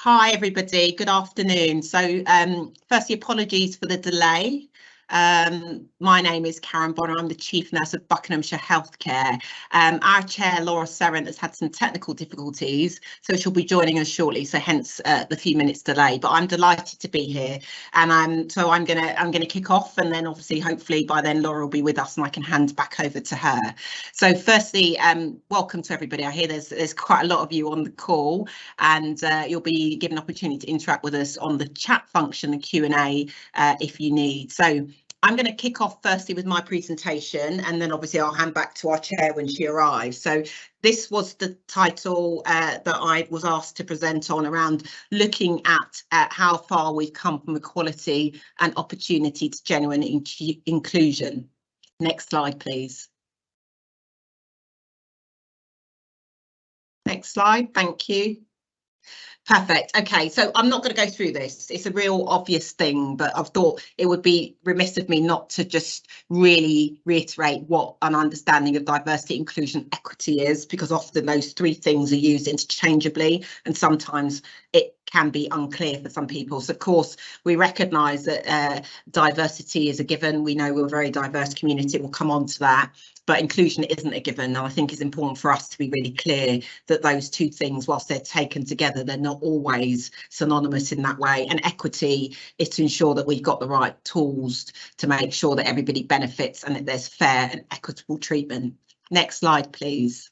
Hi everybody, good afternoon. So firstly, apologies for the delay. My name is Karen Bonner. I'm the Chief Nurse of Buckinghamshire Healthcare. Our chair, Laura Serrant, has had some technical difficulties, so she'll be joining us shortly, so hence the few minutes delay. But I'm delighted to be here, and I'm gonna kick off, and then obviously hopefully by then Laura will be with us and I can hand back over to her. So firstly, welcome to everybody. I hear there's quite a lot of you on the call, and you'll be given an opportunity to interact with us on the chat function and Q&A if you need. So I'm going to kick off firstly with my presentation, and then obviously I'll hand back to our chair when she arrives. So this was the title that I was asked to present on, around looking at how far we've come from equality and opportunity to genuine inclusion. Next slide, please. Next slide, thank you. Perfect. Okay, so I'm not going to go through this. It's a real obvious thing, but I've thought it would be remiss of me not to just really reiterate what an understanding of diversity, inclusion, equity is, because often those three things are used interchangeably, and sometimes it can be unclear for some people. So of course we recognise that diversity is a given. We know we're a very diverse community. We'll come on to that. But inclusion isn't a given, and I think it's important for us to be really clear that those two things, whilst they're taken together, they're not always synonymous in that way. And equity is to ensure that we've got the right tools to make sure that everybody benefits and that there's fair and equitable treatment. Next slide, please.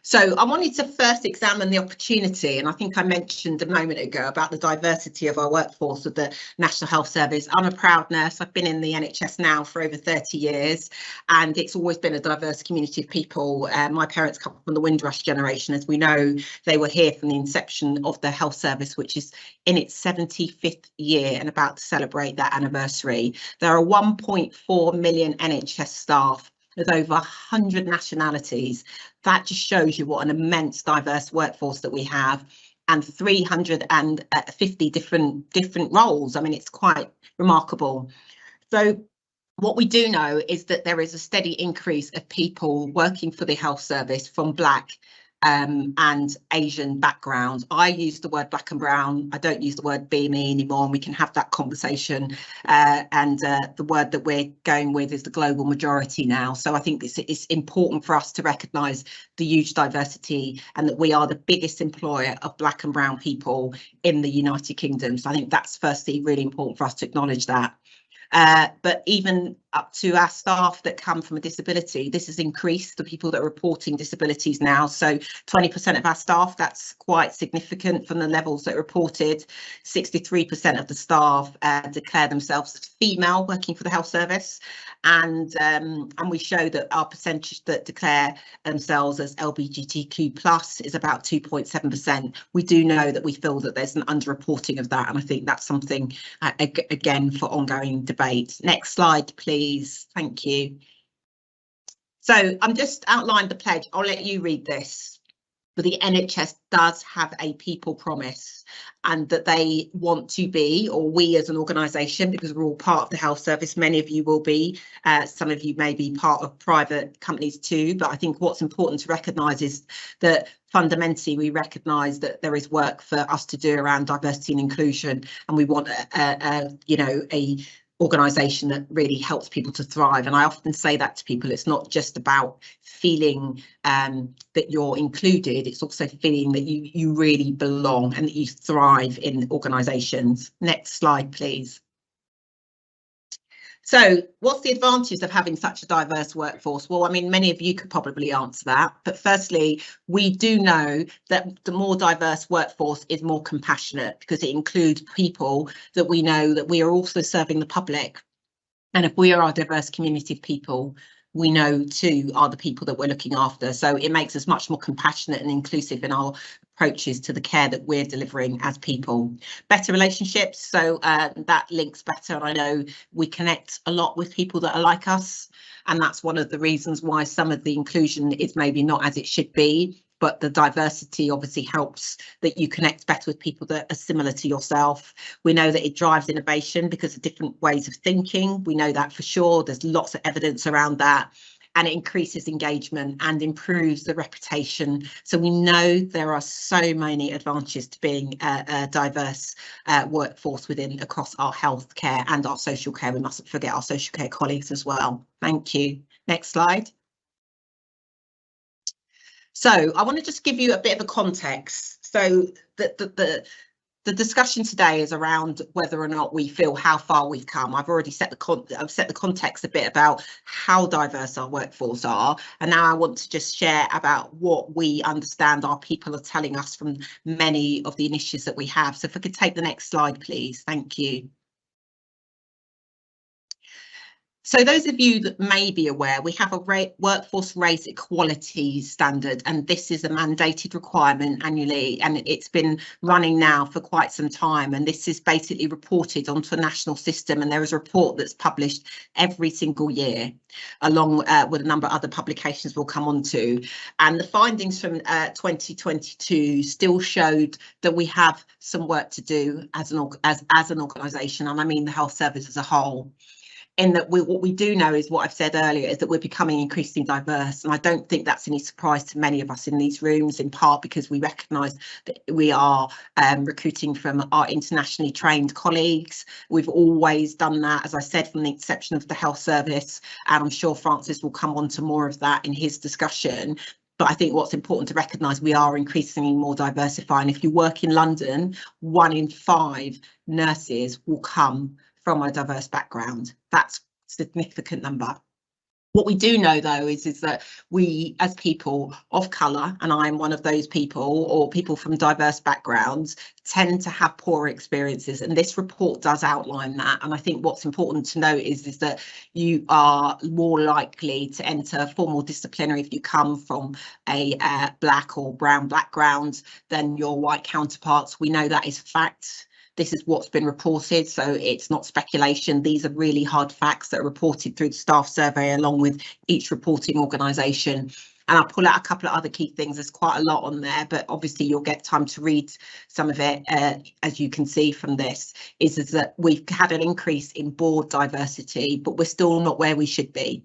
So I wanted to first examine the opportunity, and I think I mentioned a moment ago about the diversity of our workforce of the National Health Service. I'm a proud nurse. I've been in the NHS now for over 30 years, and it's always been a diverse community of people. My parents come from the Windrush generation. As we know, they were here from the inception of the health service, which is in its 75th year and about to celebrate that anniversary. There are 1.4 million NHS staff with over 100 nationalities. That just shows you what an immense diverse workforce that we have, and 350 different roles. I mean, it's quite remarkable. So what we do know is that there is a steady increase of people working for the health service from Black and Asian backgrounds. I use the word Black and brown. I don't use the word BME anymore, and we can have that conversation. The word that we're going with is the global majority now. So I think it's important for us to recognise the huge diversity, and that we are the biggest employer of Black and brown people in the United Kingdom. So I think that's firstly really important for us to acknowledge that. But even up to our staff that come from a disability, this has increased, the people that are reporting disabilities now. So 20% of our staff, that's quite significant from the levels that are reported. 63% of the staff declare themselves as female working for the health service. And we show that our percentage that declare themselves as LGBTQ plus is about 2.7%. We do know that we feel that there's an underreporting of that, and I think that's something again for ongoing debate. Next slide, please. Thank you. So I'm just outlined the pledge. I'll let you read this. But the NHS does have a people promise, and that they want to be, or we as an organisation, because we're all part of the health service, many of you will be, some of you may be part of private companies too, but I think what's important to recognise is that fundamentally we recognise that there is work for us to do around diversity and inclusion, and we want a organisation that really helps people to thrive. And I often say that to people, it's not just about feeling that you're included, it's also feeling that you really belong and that you thrive in organisations. Next slide, please. So what's the advantage of having such a diverse workforce? Well, I mean, many of you could probably answer that. But firstly, we do know that the more diverse workforce is more compassionate, because it includes people that we know that we are also serving the public. And if we are a diverse community of people, we know too are the people that we're looking after. So it makes us much more compassionate and inclusive in our approaches to the care that we're delivering as people. Better relationships, so that links better, and I know we connect a lot with people that are like us, and that's one of the reasons why some of the inclusion is maybe not as it should be, but the diversity obviously helps that you connect better with people that are similar to yourself. We know that it drives innovation because of different ways of thinking. We know that for sure. There's lots of evidence around that. and it increases engagement and improves the reputation. So we know there are so many advantages to being a diverse workforce across our healthcare and our social care. We mustn't forget our social care colleagues as well. Thank you. Next slide. So I want to just give you a bit of a context. So the discussion today is around whether or not we feel how far we've come. I've already set the context a bit about how diverse our workforce are, and now I want to just share about what we understand our people are telling us from many of the initiatives that we have. So if I could take the next slide, please. Thank you. So those of you that may be aware, we have a workforce race equality standard, and this is a mandated requirement annually, and it's been running now for quite some time, and this is basically reported onto a national system, and there is a report that's published every single year along with a number of other publications we'll come on to. And the findings from 2022 still showed that we have some work to do as an organisation, and I mean the health service as a whole. In that what we do know is what I've said earlier, is that we're becoming increasingly diverse, and I don't think that's any surprise to many of us in these rooms, in part because we recognise that we are recruiting from our internationally trained colleagues. We've always done that, as I said, from the inception of the health service, and I'm sure Francis will come on to more of that in his discussion. But I think what's important to recognise, we are increasingly more diversifying. If you work in London, 1 in 5 nurses will come from a diverse background. That's a significant number. What we do know, though, is that we, as people of colour, and I'm one of those people, or people from diverse backgrounds, tend to have poorer experiences, and this report does outline that. And I think what's important to note is that you are more likely to enter formal disciplinary if you come from a black or brown background than your white counterparts. We know that is fact. This is what's been reported, so it's not speculation. These are really hard facts that are reported through the staff survey along with each reporting organisation. And I'll pull out a couple of other key things. There's quite a lot on there, but obviously you'll get time to read some of it. As you can see from this, is that we've had an increase in board diversity, but we're still not where we should be.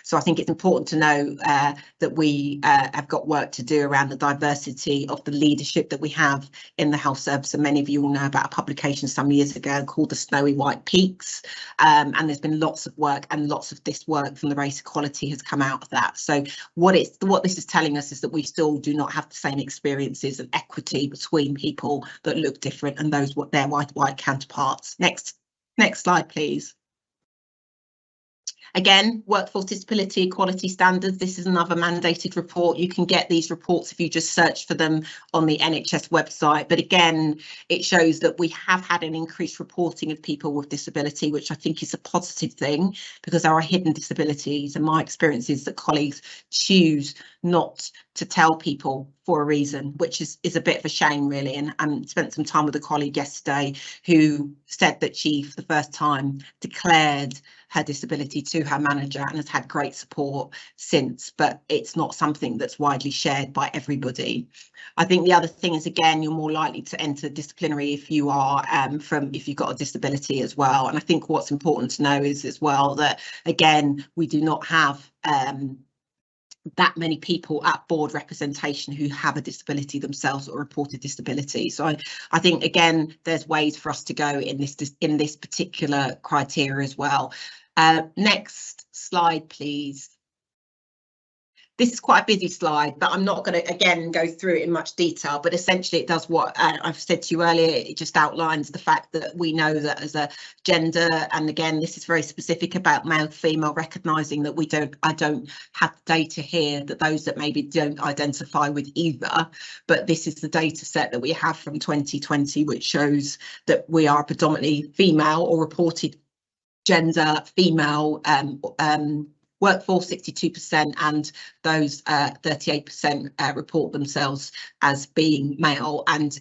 So I think it's important to know that we have got work to do around the diversity of the leadership that we have in the health service. And many of you will know about a publication some years ago called the Snowy White Peaks. And there's been lots of work, and lots of this work from the race equality has come out of that. So what this is telling us is that we still do not have the same experiences of equity between people that look different and those what their white counterparts. Next slide, please. Again, workforce disability equality standards. This is another mandated report. You can get these reports if you just search for them on the NHS website. But again, it shows that we have had an increased reporting of people with disability, which I think is a positive thing, because there are hidden disabilities. And my experience is that colleagues choose not to tell people for a reason, which is a bit of a shame, really. And I spent some time with a colleague yesterday who said that she, for the first time, declared her disability to her manager and has had great support since, but it's not something that's widely shared by everybody. I think the other thing is, again, you're more likely to enter disciplinary if you are if you've got a disability as well. And I think what's important to know is as well that, again, we do not have that many people at board representation who have a disability themselves or reported disability. So I think, again, there's ways for us to go in this particular criteria as well. Next slide, please. This is quite a busy slide, but I'm not going to, again, go through it in much detail, but essentially it does what I've said to you earlier. It just outlines the fact that we know that as a gender, and again, this is very specific about male, female, recognising that I don't have data here that those that maybe don't identify with either, but this is the data set that we have from 2020, which shows that we are predominantly female or reported gender female workforce 62%, and those 38% report themselves as being male. And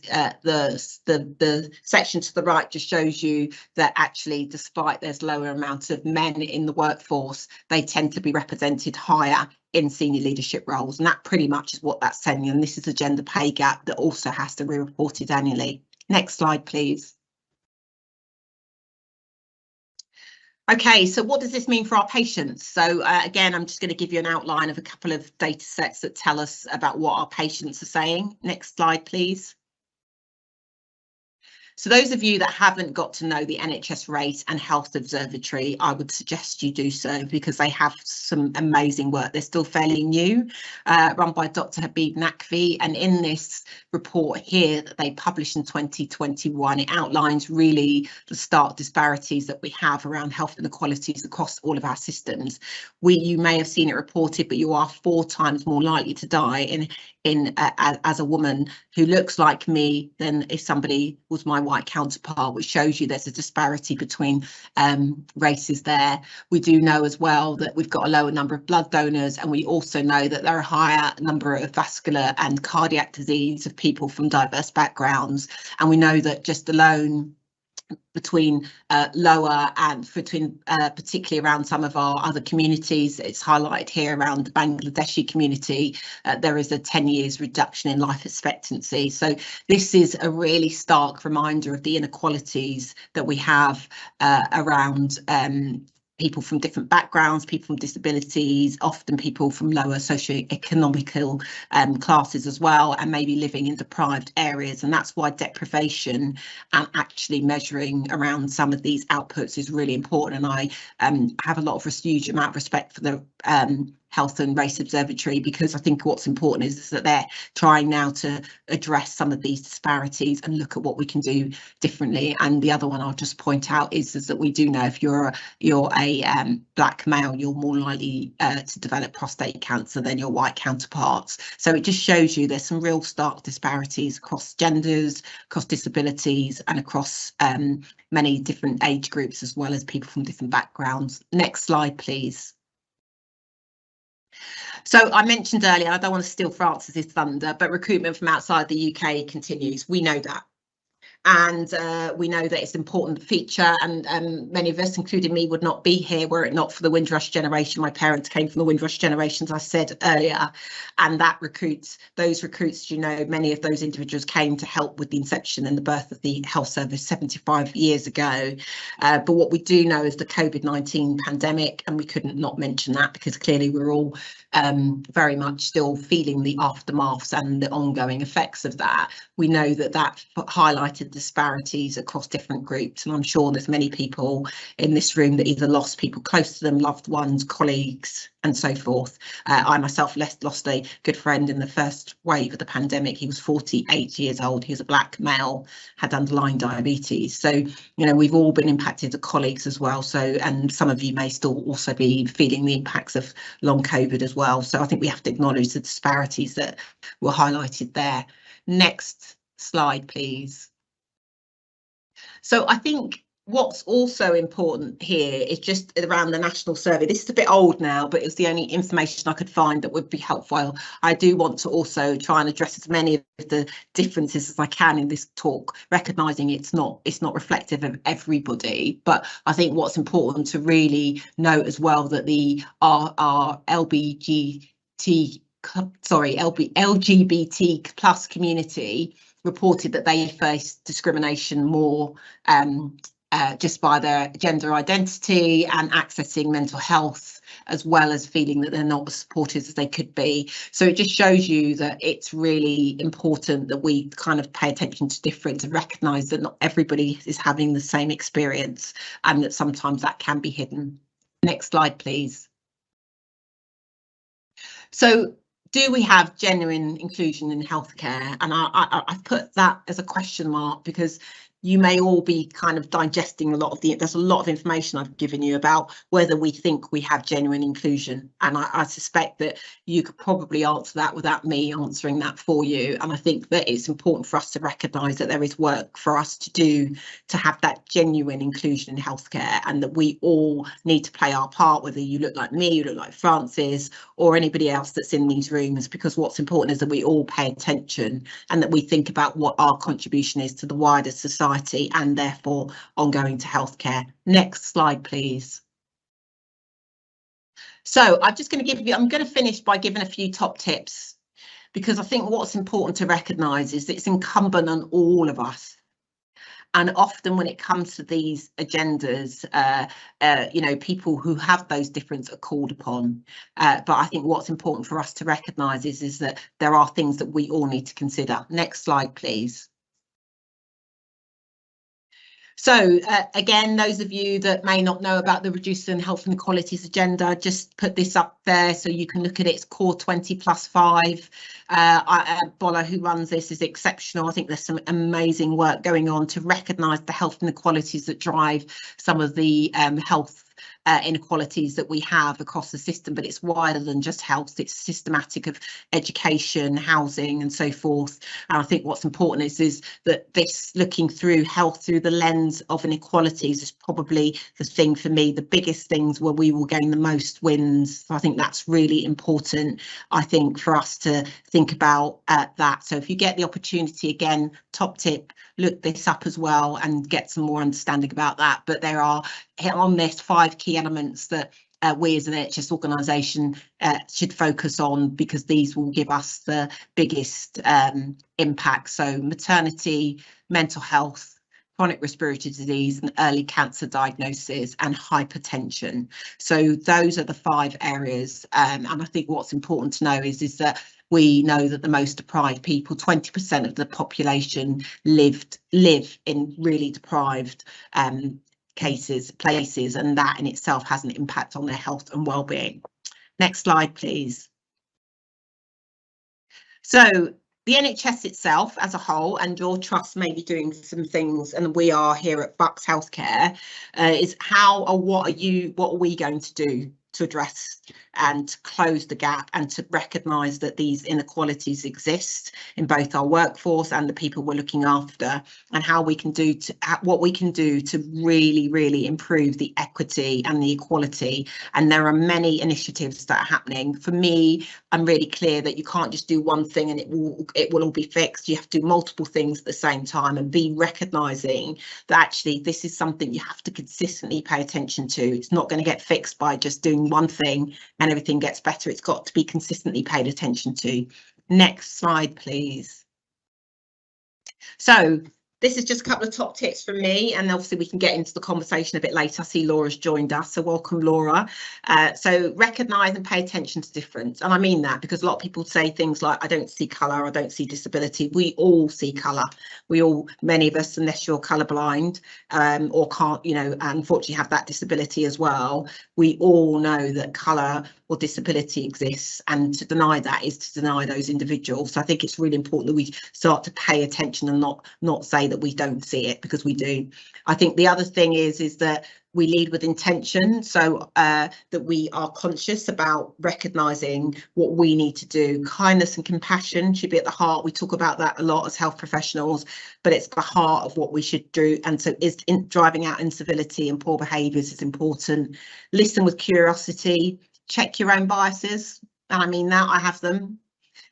the section to the right just shows you that actually, despite there's lower amounts of men in the workforce, they tend to be represented higher in senior leadership roles, and that pretty much is what that's saying. And this is a gender pay gap that also has to be reported annually. Next slide, please. Okay, so what does this mean for our patients? So again, I'm just going to give you an outline of a couple of data sets that tell us about what our patients are saying. Next slide, please. So those of you that haven't got to know the NHS Rate and Health Observatory, I would suggest you do so because they have some amazing work. They're still fairly new, run by Dr. Habib Naqvi. And in this report here that they published in 2021, it outlines really the stark disparities that we have around health inequalities across all of our systems. You may have seen it reported, but you are 4 times more likely to die as a woman who looks like me than if somebody was my white counterpart, which shows you there's a disparity between races there. We do know as well that we've got a lower number of blood donors, and we also know that there are a higher number of vascular and cardiac disease of people from diverse backgrounds. And we know that just alone between lower and particularly around some of our other communities, it's highlighted here around the Bangladeshi community, there is a 10 years reduction in life expectancy. So this is a really stark reminder of the inequalities that we have around people from different backgrounds, people from disabilities, often people from lower socioeconomical classes as well, and maybe living in deprived areas. And that's why deprivation and actually measuring around some of these outputs is really important. And I have a lot of huge amount of respect for the Health and Race Observatory, because I think what's important is that they're trying now to address some of these disparities and look at what we can do differently. And the other one I'll just point out is that we do know if you're a black male, you're more likely to develop prostate cancer than your white counterparts. So it just shows you there's some real stark disparities across genders, across disabilities, and across many different age groups, as well as people from different backgrounds. Next slide, please. So I mentioned earlier, I don't want to steal Francis's thunder, but recruitment from outside the UK continues. We know that. And we know that it's an important feature, and many of us, including me, would not be here were it not for the Windrush generation. My parents came from the Windrush generation, as I said earlier, and those recruits, you know, many of those individuals came to help with the inception and the birth of the health service 75 years ago. But what we do know is the COVID-19 pandemic, and we couldn't not mention that because clearly we're all very much still feeling the aftermaths and the ongoing effects of that. We know that highlighted disparities across different groups, and I'm sure there's many people in this room that either lost people close to them, loved ones, colleagues, and so forth. I myself lost a good friend in the first wave of the pandemic. He was 48 years old. He was a black male, had underlying diabetes. So, you know, we've all been impacted, the colleagues as well. So, and some of you may still also be feeling the impacts of long COVID as well. So I think we have to acknowledge the disparities that were highlighted there. Next slide, please. So I think what's also important here is just around the national survey. This is a bit old now, but it's the only information I could find that would be helpful. I do want to also try and address as many of the differences as I can in this talk, recognising it's not reflective of everybody. But I think what's important to really note as well that our LGBT plus community reported that they face discrimination more just by their gender identity and accessing mental health, as well as feeling that they're not as supported as they could be. So it just shows you that it's really important that we kind of pay attention to difference and recognise that not everybody is having the same experience, and that sometimes that can be hidden. Next slide, please. So, do we have genuine inclusion in healthcare? And I've put that as a question mark because you may all be kind of digesting there's a lot of information I've given you about whether we think we have genuine inclusion. And I suspect that you could probably answer that without me answering that for you. And I think that it's important for us to recognise that there is work for us to do to have that genuine inclusion in healthcare, and that we all need to play our part, whether you look like me, you look like Francis, or anybody else that's in these rooms, because what's important is that we all pay attention and that we think about what our contribution is to the wider society and therefore ongoing to healthcare. Next slide, please. So I'm going to finish by giving a few top tips, because I think what's important to recognise is that it's incumbent on all of us And often when it comes to these agendas, you know, people who have those differences are called upon. But I think what's important for us to recognise is that there are things that we all need to consider. Next slide, please. So again, those of you that may not know about the Reducing Health Inequalities agenda, just put this up there so you can look at it. It's core 20+5. Bola, who runs this, is exceptional. I think there's some amazing work going on to recognise the health inequalities that drive some of the health inequalities that we have across the system, but it's wider than just health. It's systematic of education, housing and so forth. And I think what's important is that this looking through health through the lens of inequalities is probably the thing for me, the biggest things where we will gain the most wins. So I think that's really important, I think, for us to think about that. So if you get the opportunity, again, top tip, look this up as well and get some more understanding about that. But there are on this 5 key elements that we as an NHS organisation should focus on, because these will give us the biggest impact. So maternity, mental health, chronic respiratory disease and early cancer diagnosis and hypertension. So those are the 5 areas. And I think what's important to know is that we know that the most deprived people, 20% of the population, live in really deprived places, and that in itself has an impact on their health and well-being. Next slide, please. So the NHS itself as a whole, and your trust may be doing some things, and we are here at Bucks Healthcare, is how or what are we going to do to address and close the gap and to recognise that these inequalities exist in both our workforce and the people we're looking after, and how we can do what we can do to really improve the equity and the equality. And there are many initiatives that are happening. For me, I'm really clear that you can't just do one thing and it will all be fixed. You have to do multiple things at the same time and be recognising that actually this is something you have to consistently pay attention to. It's not going to get fixed by just doing one thing and everything gets better. It's got to be consistently paid attention to. Next slide, please. So this is just a couple of top tips from me, and obviously we can get into the conversation a bit later. I see Laura's joined us, so welcome, Laura. So recognise and pay attention to difference, and I mean that because a lot of people say things like, I don't see colour, I don't see disability. We all see colour. We all, many of us, unless you're colourblind or can't, you know, unfortunately have that disability as well, we all know that colour or disability exists, and to deny that is to deny those individuals. So I think it's really important that we start to pay attention and not say that we don't see it, because we do. I think the other thing is that we lead with intention, so that we are conscious about recognising what we need to do. Kindness and compassion should be at the heart. We talk about that a lot as health professionals, but it's the heart of what we should do. And so driving out incivility and poor behaviours is important. Listen with curiosity, check your own biases. And I mean that, I have them.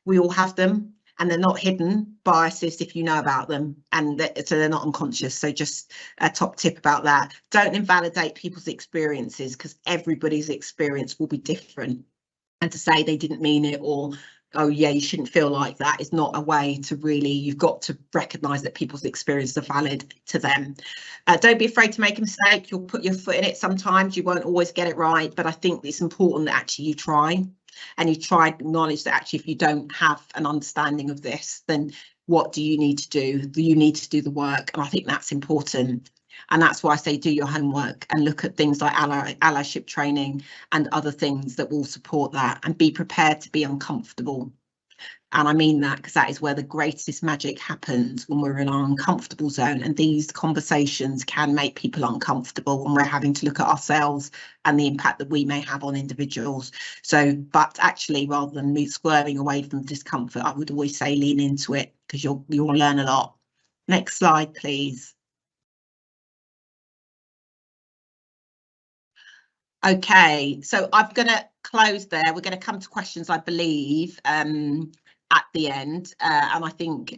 We all have them. And they're not hidden biases if you know about them, and so they're not unconscious. So just a top tip about that. Don't invalidate people's experiences, because everybody's experience will be different. And to say they didn't mean it, or oh yeah, you shouldn't feel like that, is not a way to really, you've got to recognise that people's experiences are valid to them. Don't be afraid to make a mistake. You'll put your foot in it sometimes. You won't always get it right, but I think it's important that actually you try. And you try to acknowledge that actually if you don't have an understanding of this, then what do you need to do? You need to do the work, and I think that's important. And that's why I say do your homework and look at things like allyship training and other things that will support that, and be prepared to be uncomfortable. And I mean that because that is where the greatest magic happens, when we're in our uncomfortable zone. And these conversations can make people uncomfortable when we're having to look at ourselves and the impact that we may have on individuals. So, but actually, rather than me swerving away from discomfort, I would always say lean into it, because you'll learn a lot. Next slide, please. Okay, so I'm going to close there. We're going to come to questions, I believe, at the end, and I think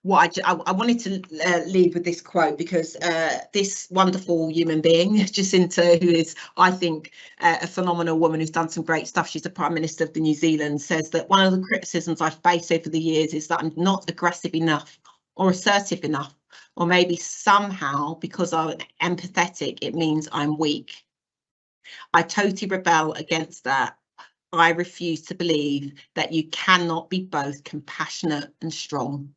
what I wanted to leave with this quote, because this wonderful human being, Jacinta, who is, I think, a phenomenal woman who's done some great stuff. She's the Prime Minister of the New Zealand, says that one of the criticisms I've faced over the years is that I'm not aggressive enough or assertive enough Or maybe somehow, because I'm empathetic, it means I'm weak. I totally rebel against that. I refuse to believe that you cannot be both compassionate and strong.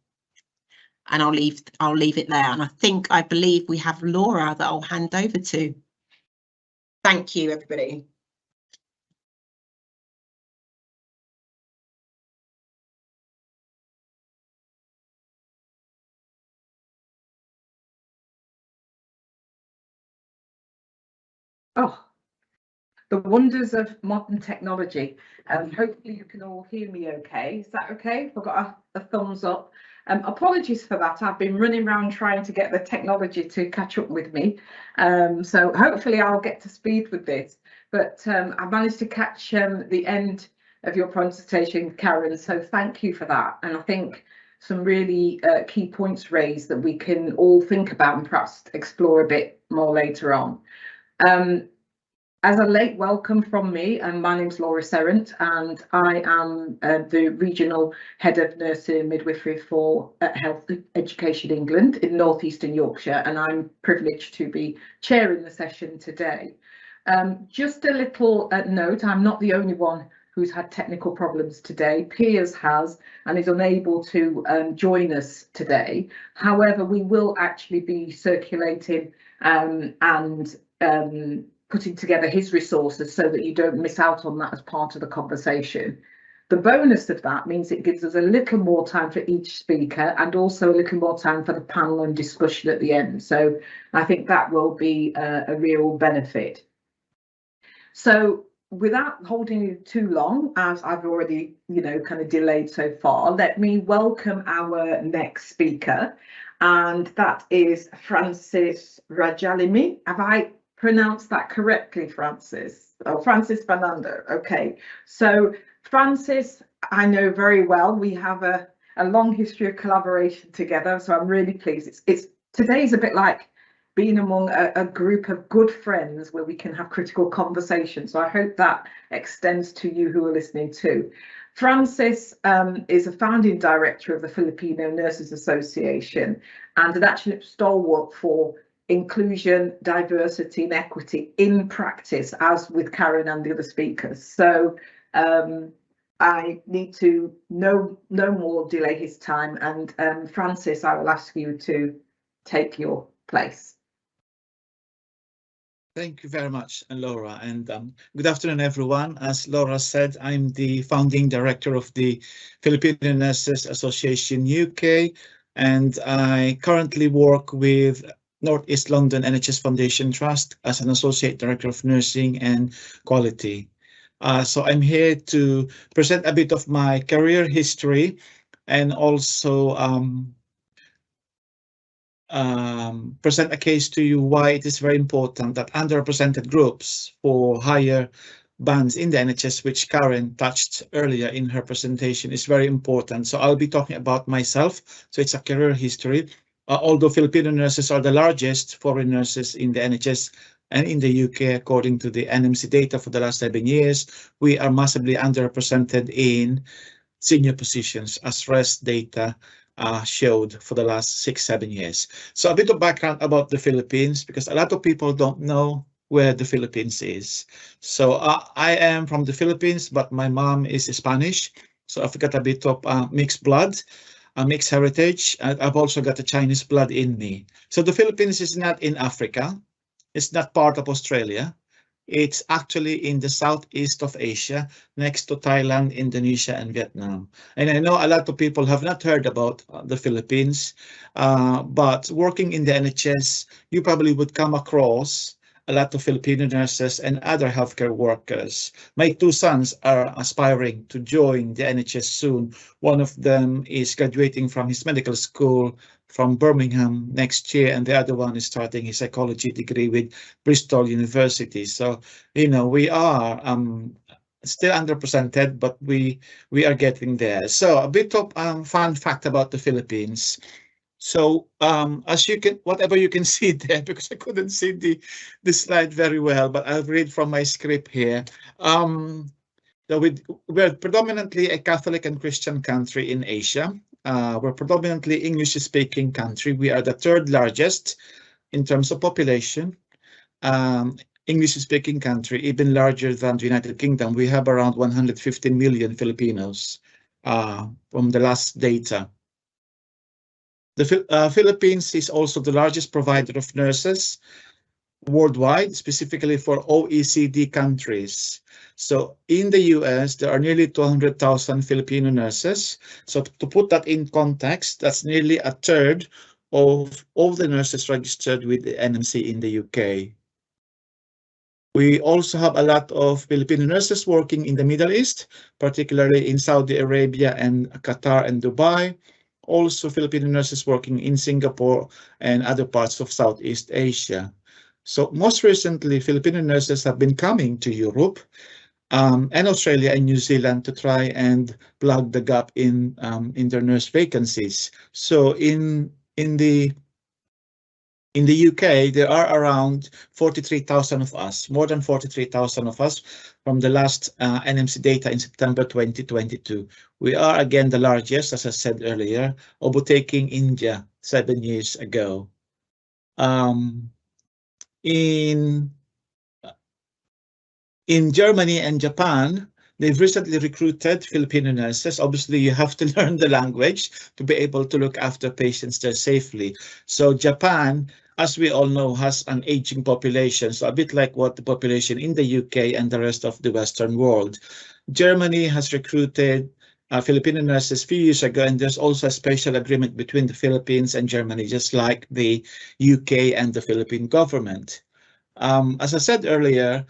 And I'll leave it there. And I believe we have Laura that I'll hand over to. Thank you, everybody. Oh, the wonders of modern technology. Hopefully you can all hear me okay. Is that okay? I've got a thumbs up. Apologies for that. I've been running around trying to get the technology to catch up with me. So hopefully I'll get to speed with this. But I managed to catch the end of your presentation, Karen. So thank you for that. And I think some really key points raised that we can all think about and perhaps explore a bit more later on. As a late welcome from me, my name's Laura Serrant, and I am the Regional Head of Nursing and Midwifery for Health Education England in North Eastern Yorkshire, and I'm privileged to be chairing the session today. Just a little note, I'm not the only one who's had technical problems today. Piers has and is unable to join us today. However, we will actually be circulating and putting together his resources so that you don't miss out on that as part of the conversation. The bonus of that means it gives us a little more time for each speaker and also a little more time for the panel and discussion at the end. So I think that will be a real benefit. So without holding you too long, as I've already, kind of delayed so far, let me welcome our next speaker. And that is Francis Rajalimi. Have I pronounced that correctly, Francis? Oh, Francis Fernando. Okay. So Francis, I know very well. We have a long history of collaboration together. So I'm really pleased. Today's a bit like being among a group of good friends where we can have critical conversations. So I hope that extends to you who are listening too. Francis is a founding director of the Filipino Nurses Association and an actual stalwart for inclusion, diversity and equity in practice, as with Karen and the other speakers. So I need to no more delay his time, and Francis, I will ask you to take your place. Thank you very much, Laura, and good afternoon, everyone. As Laura said, I'm the founding director of the Filipino Nurses Association UK, and I currently work with North East London NHS Foundation Trust as an Associate Director of Nursing and Quality. So I'm here to present a bit of my career history and also present a case to you why it is very important that underrepresented groups for higher bands in the NHS, which Karen touched earlier in her presentation, is very important. So I'll be talking about myself. So it's a career history. Although Filipino nurses are the largest foreign nurses in the NHS and in the UK, according to the NMC data for the last 7 years, we are massively underrepresented in senior positions, as RES data showed for the last 6-7 years. So a bit of background about the Philippines, because a lot of people don't know where the Philippines is. So I am from the Philippines, but my mom is Spanish. So I've got a bit of mixed blood, mixed heritage. I've also got a Chinese blood in me. So the Philippines is not in Africa. It's not part of Australia. It's actually in the southeast of Asia, next to Thailand, Indonesia, and Vietnam. And I know a lot of people have not heard about the Philippines, but working in the NHS, you probably would come across a lot of Filipino nurses and other healthcare workers. My 2 sons are aspiring to join the NHS soon. One of them is graduating from his medical school from Birmingham next year, and the other one is starting his psychology degree with Bristol University. So, we are still underrepresented, but we are getting there. So a bit of fun fact about the Philippines. So as you can, whatever you can see there, because I couldn't see the slide very well, but I'll read from my script here. So we're predominantly a Catholic and Christian country in Asia. we're predominantly English-speaking country. We are the third largest in terms of population. English-speaking country, even larger than the United Kingdom. We have around 115 million Filipinos from the last data. The Philippines is also the largest provider of nurses worldwide, specifically for OECD countries. So in the US, there are nearly 200,000 Filipino nurses. So to put that in context, that's nearly a third of all the nurses registered with the NMC in the UK. We also have a lot of Filipino nurses working in the Middle East, particularly in Saudi Arabia and Qatar and Dubai. Also Filipino nurses working in Singapore and other parts of Southeast Asia. So most recently, Filipino nurses have been coming to Europe and Australia and New Zealand to try and plug the gap in their nurse vacancies. So in the UK, there are around 43,000 of us, more than 43,000 of us from the last NMC data in September 2022. We are again the largest, as I said earlier, overtaking India 7 years ago. In Germany and Japan, they've recently recruited Filipino nurses. Obviously, you have to learn the language to be able to look after patients there safely. So Japan, as we all know, has an aging population, so a bit like what the population in the UK and the rest of the Western world. Germany has recruited Filipino nurses a few years ago, and there's also a special agreement between the Philippines and Germany, just like the UK and the Philippine government. As I said earlier,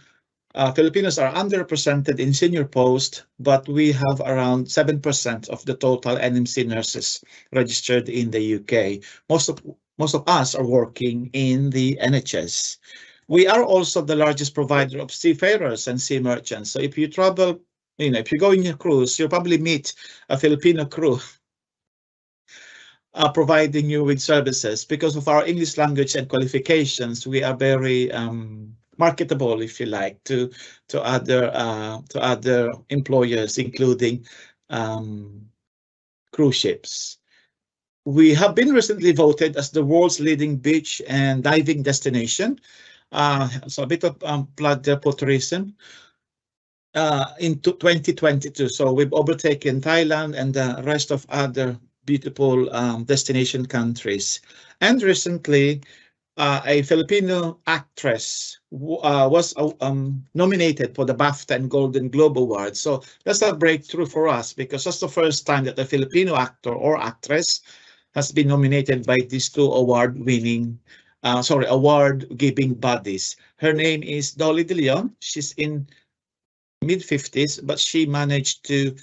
Filipinos are underrepresented in senior posts, but we have around 7% of the total NMC nurses registered in the UK. Most of us are working in the NHS. We are also the largest provider of seafarers and sea merchants. So if you travel, if you go in a cruise, you'll probably meet a Filipino crew providing you with services. Because of our English language and qualifications, we are very marketable, if you like, to other employers, including cruise ships. We have been recently voted as the world's leading beach and diving destination. So a bit of plug there for tourism. In 2022, so we've overtaken Thailand and the rest of other beautiful destination countries. And recently, a Filipino actress was nominated for the BAFTA and Golden Globe Awards. So that's a breakthrough for us, because that's the first time that a Filipino actor or actress has been nominated by these two award-giving bodies. Her name is Dolly De Leon. She's in mid-50s, but she managed to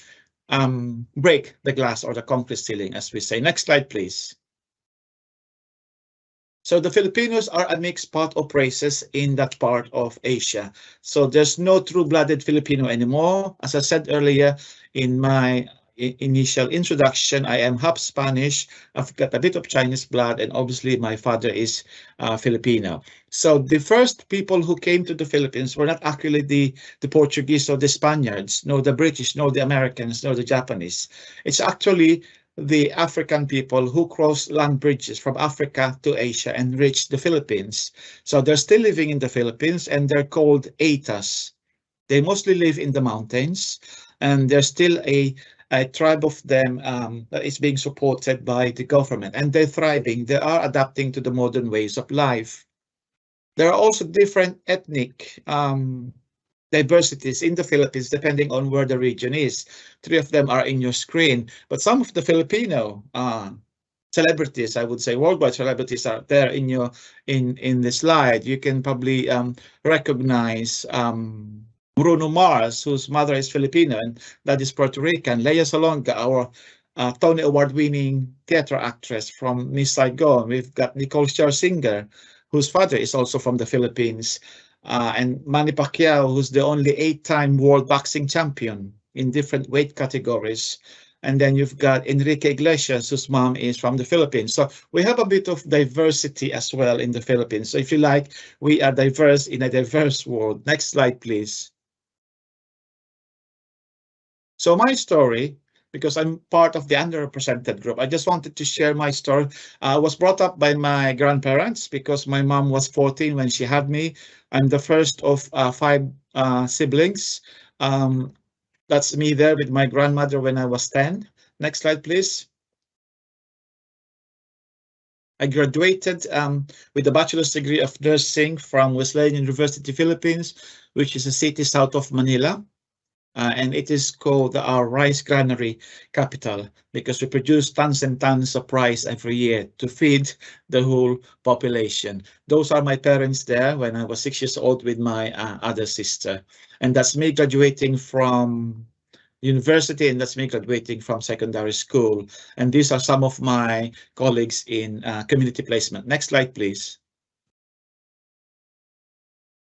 break the glass or the concrete ceiling, as we say. Next slide, please. So the Filipinos are a mixed pot of races in that part of Asia. So there's no true-blooded Filipino anymore. As I said earlier in my initial introduction, I am half Spanish. I've got a bit of Chinese blood, and obviously my father is Filipino. So the first people who came to the Philippines were not actually the Portuguese or the Spaniards, nor the British, nor the Americans, nor the Japanese. It's actually the African people who crossed land bridges from Africa to Asia and reached the Philippines. So they're still living in the Philippines, and they're called Aitas. They mostly live in the mountains, and there's still a tribe of them that is being supported by the government, and they're thriving. They are adapting to the modern ways of life. There are also different ethnic diversities in the Philippines, depending on where the region is. 3 of them are in your screen, but some of the Filipino celebrities, I would say worldwide celebrities, are there in the slide. You can probably recognize Bruno Mars, whose mother is Filipino and that is Puerto Rican. Lea Salonga, our Tony Award-winning theater actress from Miss Saigon. We've got Nicole Scherzinger, whose father is also from the Philippines. And Manny Pacquiao, who's the only 8-time world boxing champion in different weight categories. And then you've got Enrique Iglesias, whose mom is from the Philippines. So we have a bit of diversity as well in the Philippines. So if you like, we are diverse in a diverse world. Next slide, please. So my story because I'm part of the underrepresented group. I just wanted to share my story. I was brought up by my grandparents because my mom was 14 when she had me. I'm the first of 5 siblings. That's me there with my grandmother when I was 10. Next slide, please. I graduated with a bachelor's degree of nursing from Wesleyan University, Philippines, which is a city south of Manila. And it is called our rice granary capital because we produce tons and tons of rice every year to feed the whole population. Those are my parents there when I was 6 years old with my other sister. And that's me graduating from university, and that's me graduating from secondary school. And these are some of my colleagues in community placement. Next slide, please.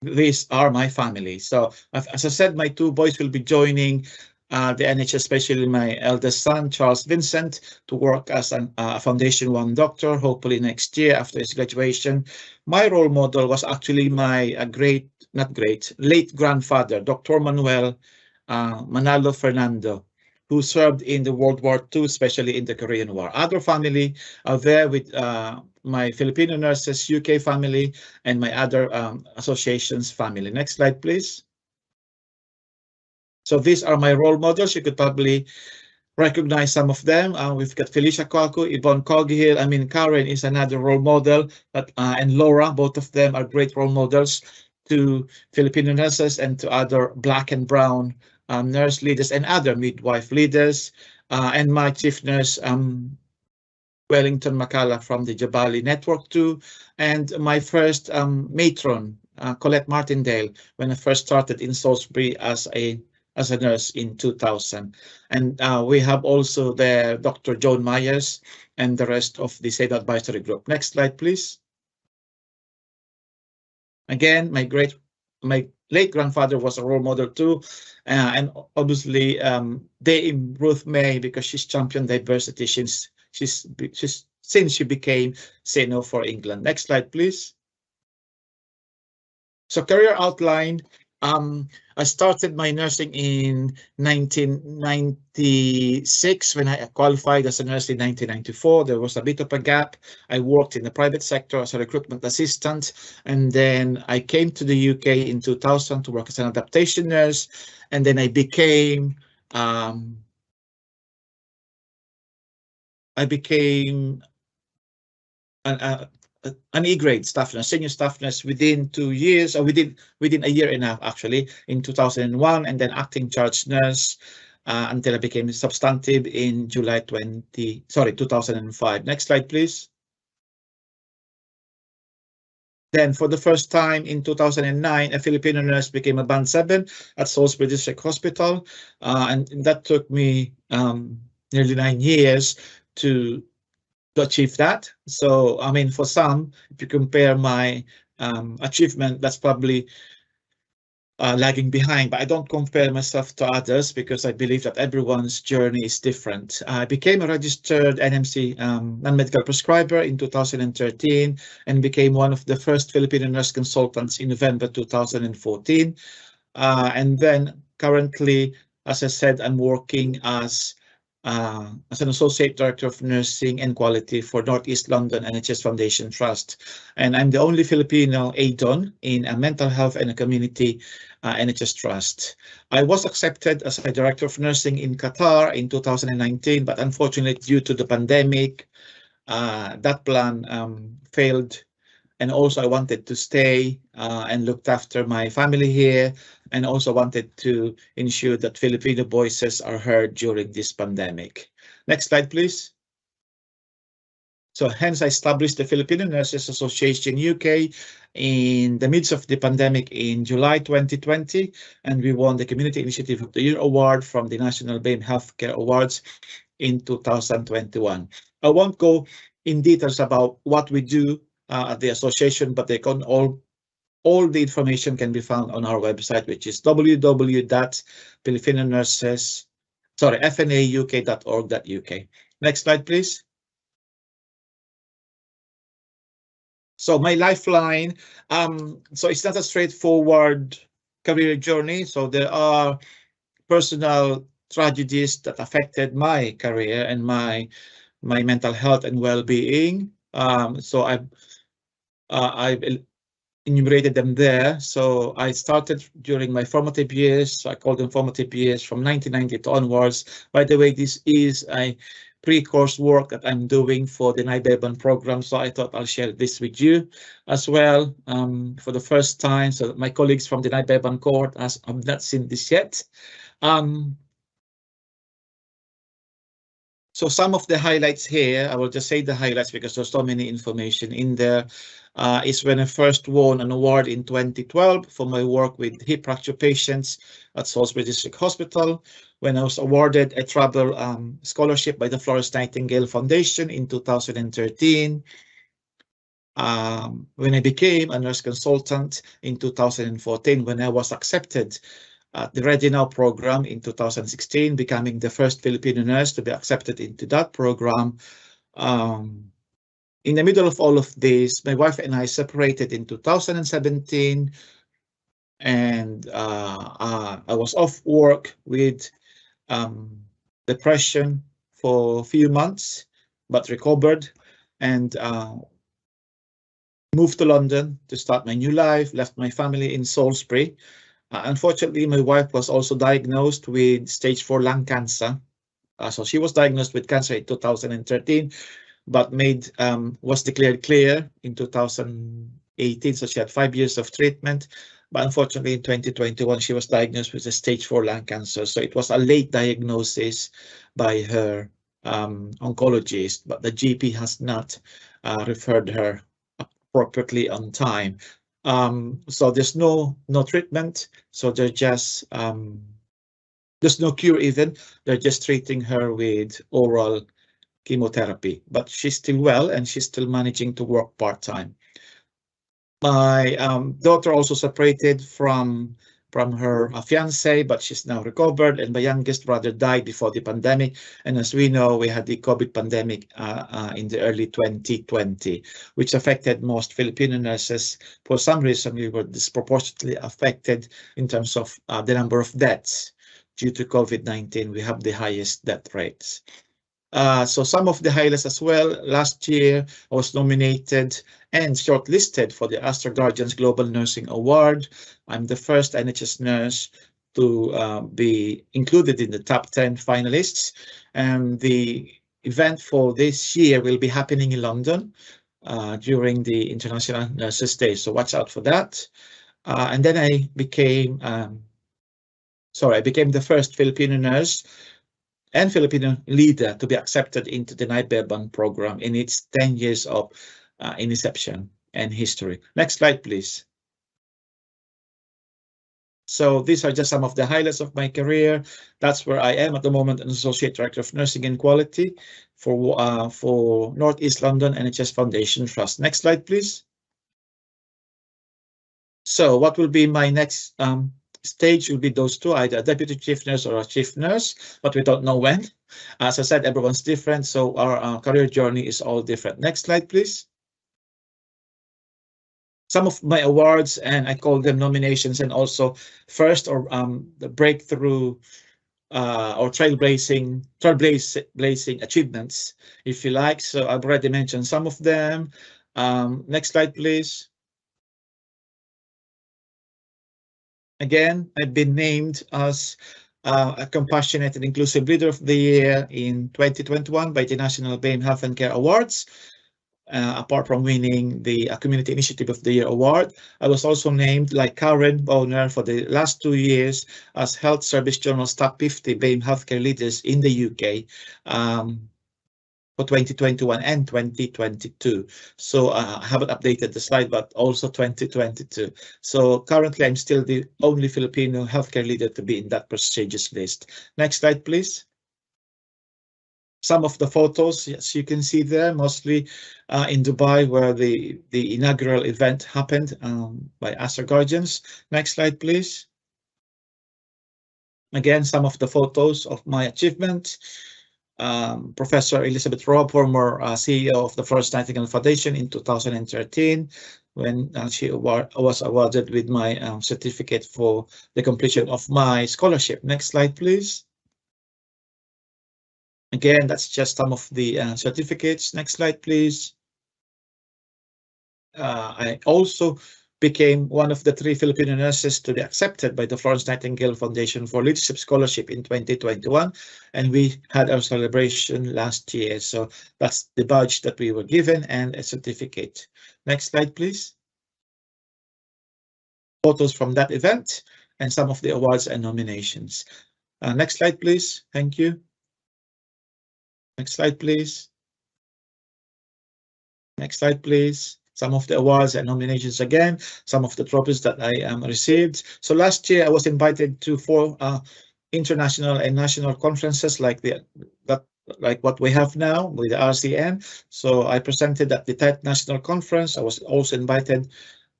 These are my family. So as I said, my 2 boys will be joining the NHS, especially my eldest son, Charles Vincent, to work as a Foundation 1 doctor, hopefully next year after his graduation. My role model was actually my late grandfather, Dr. Manuel Manalo Fernando, who served in the World War II, especially in the Korean War. Other family are there with my Filipino nurses, UK family, and my other associations family. Next slide, please. So these are my role models. You could probably recognize some of them. We've got Felicia Kwaku, Yvonne Coghill. I mean, Karen is another role model, and Laura, both of them are great role models to Filipino nurses and to other Black and brown nurse leaders and other midwife leaders. And my chief nurse, Wellington Makala from the Jabali Network too, and my first matron, Colette Martindale, when I first started in Salisbury as a nurse in 2000. And we have also there Dr. Joan Myers and the rest of the SAID advisory group. Next slide, please. Again, my late grandfather was a role model too, and obviously Dame Ruth May, because she's championed diversity since she became Seno for England. Next slide, please. So career outline. I started my nursing in 1996 when I qualified as a nurse in 1994. There was a bit of a gap. I worked in the private sector as a recruitment assistant, and then I came to the UK in 2000 to work as an adaptation nurse, and then I became an E-grade staff nurse, senior staff nurse within 2 years, or within a year and a half actually, in 2001, and then acting charge nurse until I became substantive in July 2005. Next slide, please. Then for the first time in 2009, a Filipino nurse became a band 7 at Salisbury District Hospital, and that took me nearly 9 years to achieve that. So, I mean, for some, if you compare my achievement, that's probably lagging behind, but I don't compare myself to others because I believe that everyone's journey is different. I became a registered NMC non-medical prescriber in 2013 and became one of the first Filipino nurse consultants in November 2014. And then currently, as I said, I'm working as an Associate Director of Nursing and Quality for Northeast London NHS Foundation Trust. And I'm the only Filipino ADON in a mental health and a community NHS Trust. I was accepted as a Director of Nursing in Qatar in 2019, but unfortunately due to the pandemic, that plan failed. And also I wanted to stay and looked after my family here, and also wanted to ensure that Filipino voices are heard during this pandemic. Next slide, please. So hence I established the Filipino Nurses Association UK in the midst of the pandemic in July 2020, and we won the Community Initiative of the Year Award from the National BAME Healthcare Awards in 2021. I won't go in details about what we do at the association, but they can all the information can be found on our website, which is fnauk.org.uk. Next slide, please. So my lifeline, so it's not a straightforward career journey. So there are personal tragedies that affected my career and my mental health and well-being. So I've enumerated them there. So I started during my formative years. So I call them formative years from 1990 onwards. By the way, this is a pre-course work that I'm doing for the NIBEBAN program. So I thought I'll share this with you as well for the first time. So my colleagues from the NIBEBAN cohort have not seen this yet. So some of the highlights here, I will just say the highlights because there's so many information in there, is when I first won an award in 2012 for my work with hip fracture patients at Salisbury District Hospital, when I was awarded a travel scholarship by the Florence Nightingale Foundation in 2013, when I became a nurse consultant in 2014, when I was accepted at the Ready Now program in 2016, becoming the first Filipino nurse to be accepted into that program. In the middle of all of this, my wife and I separated in 2017, and I was off work with depression for a few months, but recovered and moved to London to start my new life, left my family in Salisbury. Unfortunately, my wife was also diagnosed with stage 4 lung cancer. So she was diagnosed with cancer in 2013, but was declared clear in 2018. So she had 5 years of treatment. But unfortunately, in 2021, she was diagnosed with a stage 4 lung cancer. So it was a late diagnosis by her oncologist, but the GP has not referred her appropriately on time. So there's no treatment. So they're just there's no cure even. They're just treating her with oral chemotherapy, but she's still well and she's still managing to work part-time. My daughter also separated from her fiance, but she's now recovered, and my youngest brother died before the pandemic. And as we know, we had the COVID pandemic in the early 2020, which affected most Filipino nurses. For some reason, we were disproportionately affected in terms of the number of deaths. Due to COVID-19, we have the highest death rates. So some of the highlights as well. Last year, I was nominated and shortlisted for the Astor Guardians Global Nursing Award. I'm the first NHS nurse to be included in the top 10 finalists. And the event for this year will be happening in London during the International Nurses Day. So watch out for that. And then I became the first Filipino nurse and Filipino leader to be accepted into the NIBEBAN program in its 10 years of inception and history. Next slide, please. So these are just some of the highlights of my career. That's where I am at the moment, an Associate Director of Nursing and Quality for Northeast London NHS Foundation Trust. Next slide, please. So what will be my next stage will be those two, either a deputy chief nurse or a chief nurse, but we don't know when. As I said, everyone's different, so our career journey is all different. Next slide, please. Some of my awards, and I call them nominations, and also first or the breakthrough or trailblazing achievements, if you like. So I've already mentioned some of them. Next slide, please. Again, I've been named as a Compassionate and Inclusive Leader of the Year in 2021 by the National BAME Health and Care Awards. Apart from winning the Community Initiative of the Year award, I was also named, like Karen Bowner, for the last 2 years as Health Service Journal's Top 50 BAME Healthcare Leaders in the UK. For 2021 and 2022. So I haven't updated the slide, but also 2022. So currently I'm still the only Filipino healthcare leader to be in that prestigious list. Next slide, please. Some of the photos, yes, you can see there, mostly in Dubai, where the inaugural event happened by Astor Guardians. Next slide, please. Again, some of the photos of my achievement. Professor Elizabeth Robb, former CEO of the Florence Nightingale Foundation in 2013, when she was awarded with my certificate for the completion of my scholarship. Next slide, please. Again, that's just some of the certificates. Next slide, please. I also became one of the 3 Filipino nurses to be accepted by the Florence Nightingale Foundation for Leadership Scholarship in 2021, and we had our celebration last year. So that's the badge that we were given and a certificate. Next slide, please. Photos from that event and some of the awards and nominations. Next slide, please. Thank you. Next slide, please. Next slide, please. Some of the awards and nominations again, some of the trophies that I received. So last year I was invited to 4 international and national conferences like what we have now with the RCN. So I presented at the 10th National Conference. I was also invited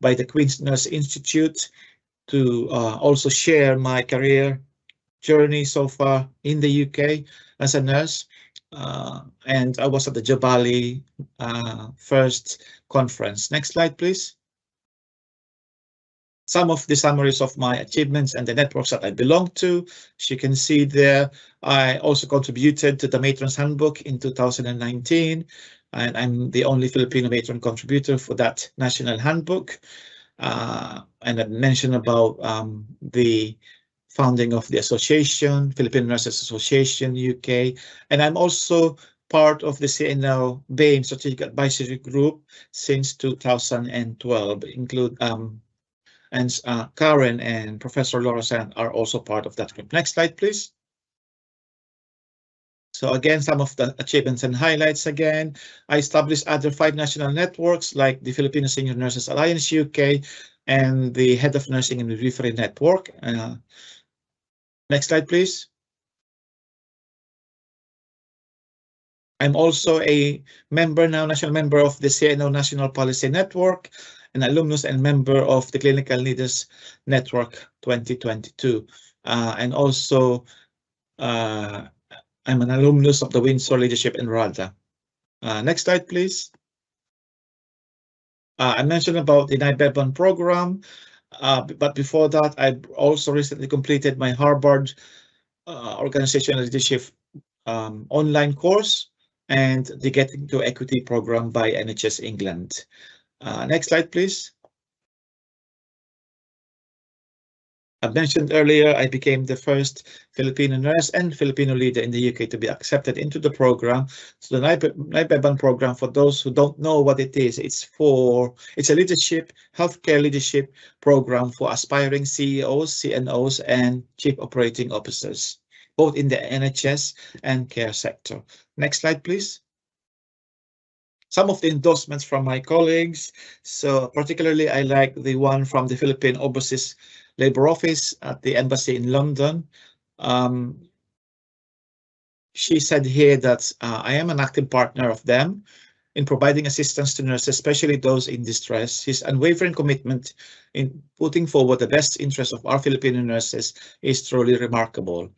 by the Queen's Nurse Institute to also share my career journey so far in the UK as a nurse. And I was at the Jabali first conference. Next slide, please. Some of the summaries of my achievements and the networks that I belong to. As you can see there, I also contributed to the Matron's Handbook in 2019, and I'm the only Filipino matron contributor for that national handbook. And I mentioned about the founding of the association, Filipino Nurses Association UK, and I'm also part of the CNL BAME Strategic Advisory Group since 2012. Include and Karen and Professor Laura Sand are also part of that group. Next slide, please. So again, some of the achievements and highlights again. I established other 5 national networks like the Filipino Senior Nurses Alliance UK and the Head of Nursing and Midwifery Network. Next slide, please. I'm also a member now, national member of the CNO National Policy Network, an alumnus and member of the Clinical Leaders Network 2022. And also, I'm an alumnus of the Windsor Leadership in RADA. Next slide, please. I mentioned about the NIBEBAN program, but before that, I also recently completed my Harvard Organizational Leadership online course and the Getting to Equity program by NHS England. Next slide, please. I mentioned earlier, I became the first Filipino nurse and Filipino leader in the UK to be accepted into the program. So the NIBEBAN program, for those who don't know what it is, it's a leadership, healthcare leadership program for aspiring CEOs, CNOs, and chief operating officers, both in the NHS and care sector. Next slide, please. Some of the endorsements from my colleagues. So particularly, I like the one from the Philippine Overseas Labour Office at the embassy in London. She said here that I am an active partner of them in providing assistance to nurses, especially those in distress. His unwavering commitment in putting forward the best interests of our Filipino nurses is truly remarkable.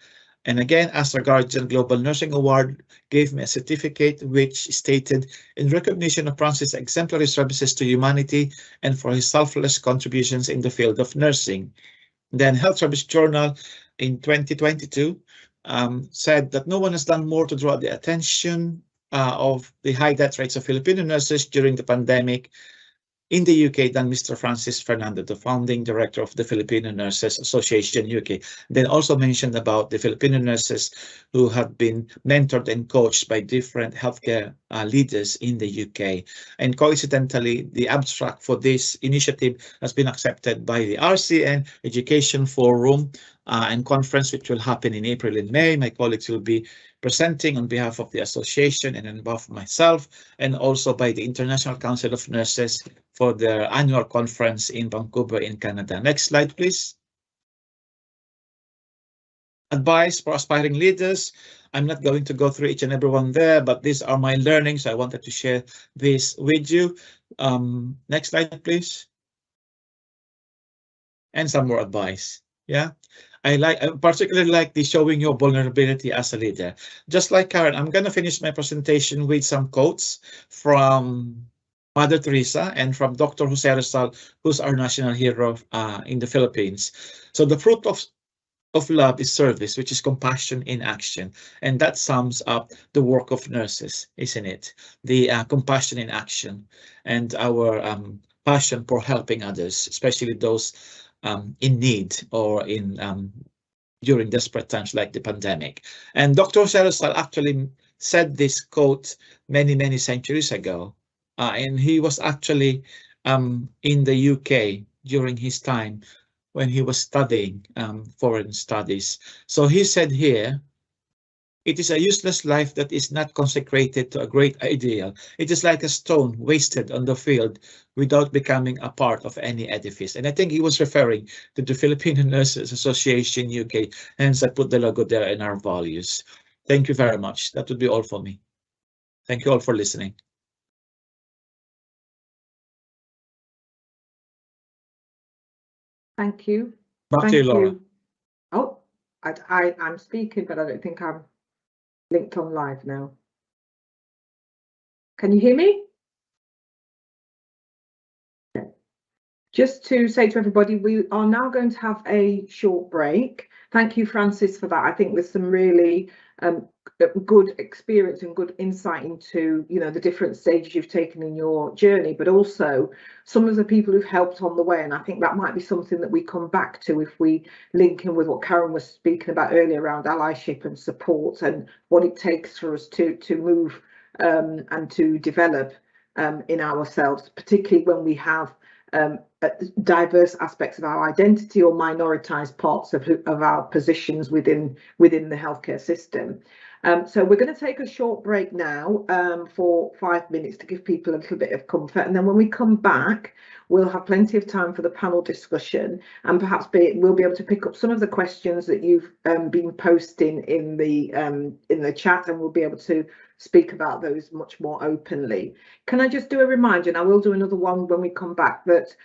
And again, Astra Guardian Global Nursing Award gave me a certificate which stated, in recognition of Francis' exemplary services to humanity and for his selfless contributions in the field of nursing. Then Health Service Journal in 2022 said that no one has done more to draw the attention of the high death rates of Filipino nurses during the pandemic in the UK than Mr. Francis Fernando, the founding director of the Filipino Nurses Association UK. Then also mentioned about the Filipino nurses who have been mentored and coached by different healthcare leaders in the UK. And coincidentally, the abstract for this initiative has been accepted by the RCN Education Forum and conference, which will happen in April and May. My colleagues will be presenting on behalf of the association and on behalf of myself, and also by the International Council of Nurses for their annual conference in Vancouver in Canada. Next slide, please. Advice for aspiring leaders. I'm not going to go through each and every one there, but these are my learnings. I wanted to share this with you. Next slide, please. And some more advice. Yeah. I particularly like the showing your vulnerability as a leader. Just like Karen, I'm going to finish my presentation with some quotes from Mother Teresa and from Dr. Jose Rizal, who's our national hero in the Philippines. So the fruit of of love is service, which is compassion in action. And that sums up the work of nurses, isn't it? The compassion in action and our passion for helping others, especially those in need or in during desperate times like the pandemic. And Dr. Serosal actually said this quote many centuries ago. And he was actually in the UK during his time when he was studying foreign studies. So he said here, it is a useless life that is not consecrated to a great ideal. It is like a stone wasted on the field without becoming a part of any edifice. And I think he was referring to the Filipino Nurses Association UK, hence I put the logo there in our values. Thank you very much. That would be all for me. Thank you all for listening. Thank you. Back to you, Laura. Oh, I'm speaking, but I don't think I'm linked on live now. Can you hear me? Just to say to everybody, we are now going to have a short break. Thank you, Francis, for that. I think there's some really good experience and good insight into, you know, the different stages you've taken in your journey, but also some of the people who've helped on the way. And I think that might be something that we come back to if we link in with what Karen was speaking about earlier around allyship and support and what it takes for us to move and to develop in ourselves, particularly when we have diverse aspects of our identity or minoritized parts of our positions within the healthcare system. So we're going to take a short break now for 5 minutes to give people a little bit of comfort, and then when we come back we'll have plenty of time for the panel discussion, and perhaps we'll be able to pick up some of the questions that you've been posting in the chat, and we'll be able to speak about those much more openly. Can I just do a reminder, and I will do another one when we come back, that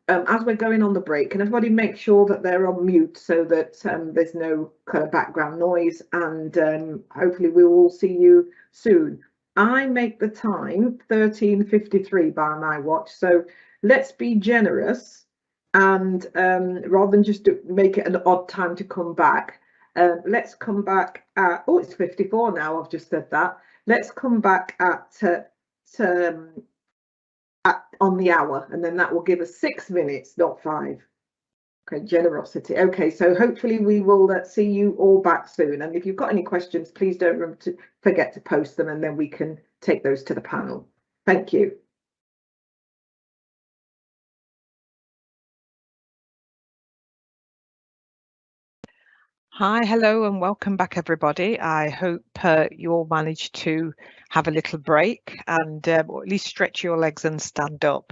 as we're going on the break, can everybody make sure that they're on mute so that there's no kind of background noise, and hopefully we will see you soon. I make the time 13:53 by my watch, so let's be generous and rather than just make it an odd time to come back, let's come back at, oh, it's 54 now, I've just said that. Let's come back at on the hour, and then that will give us 6 minutes, not 5. Okay, generosity. Okay, so hopefully we will see you all back soon, and if you've got any questions, please don't forget to post them, and then we can take those to the panel. Thank you. Hi, hello, and welcome back, everybody. I hope you all managed to have a little break and or at least stretch your legs and stand up.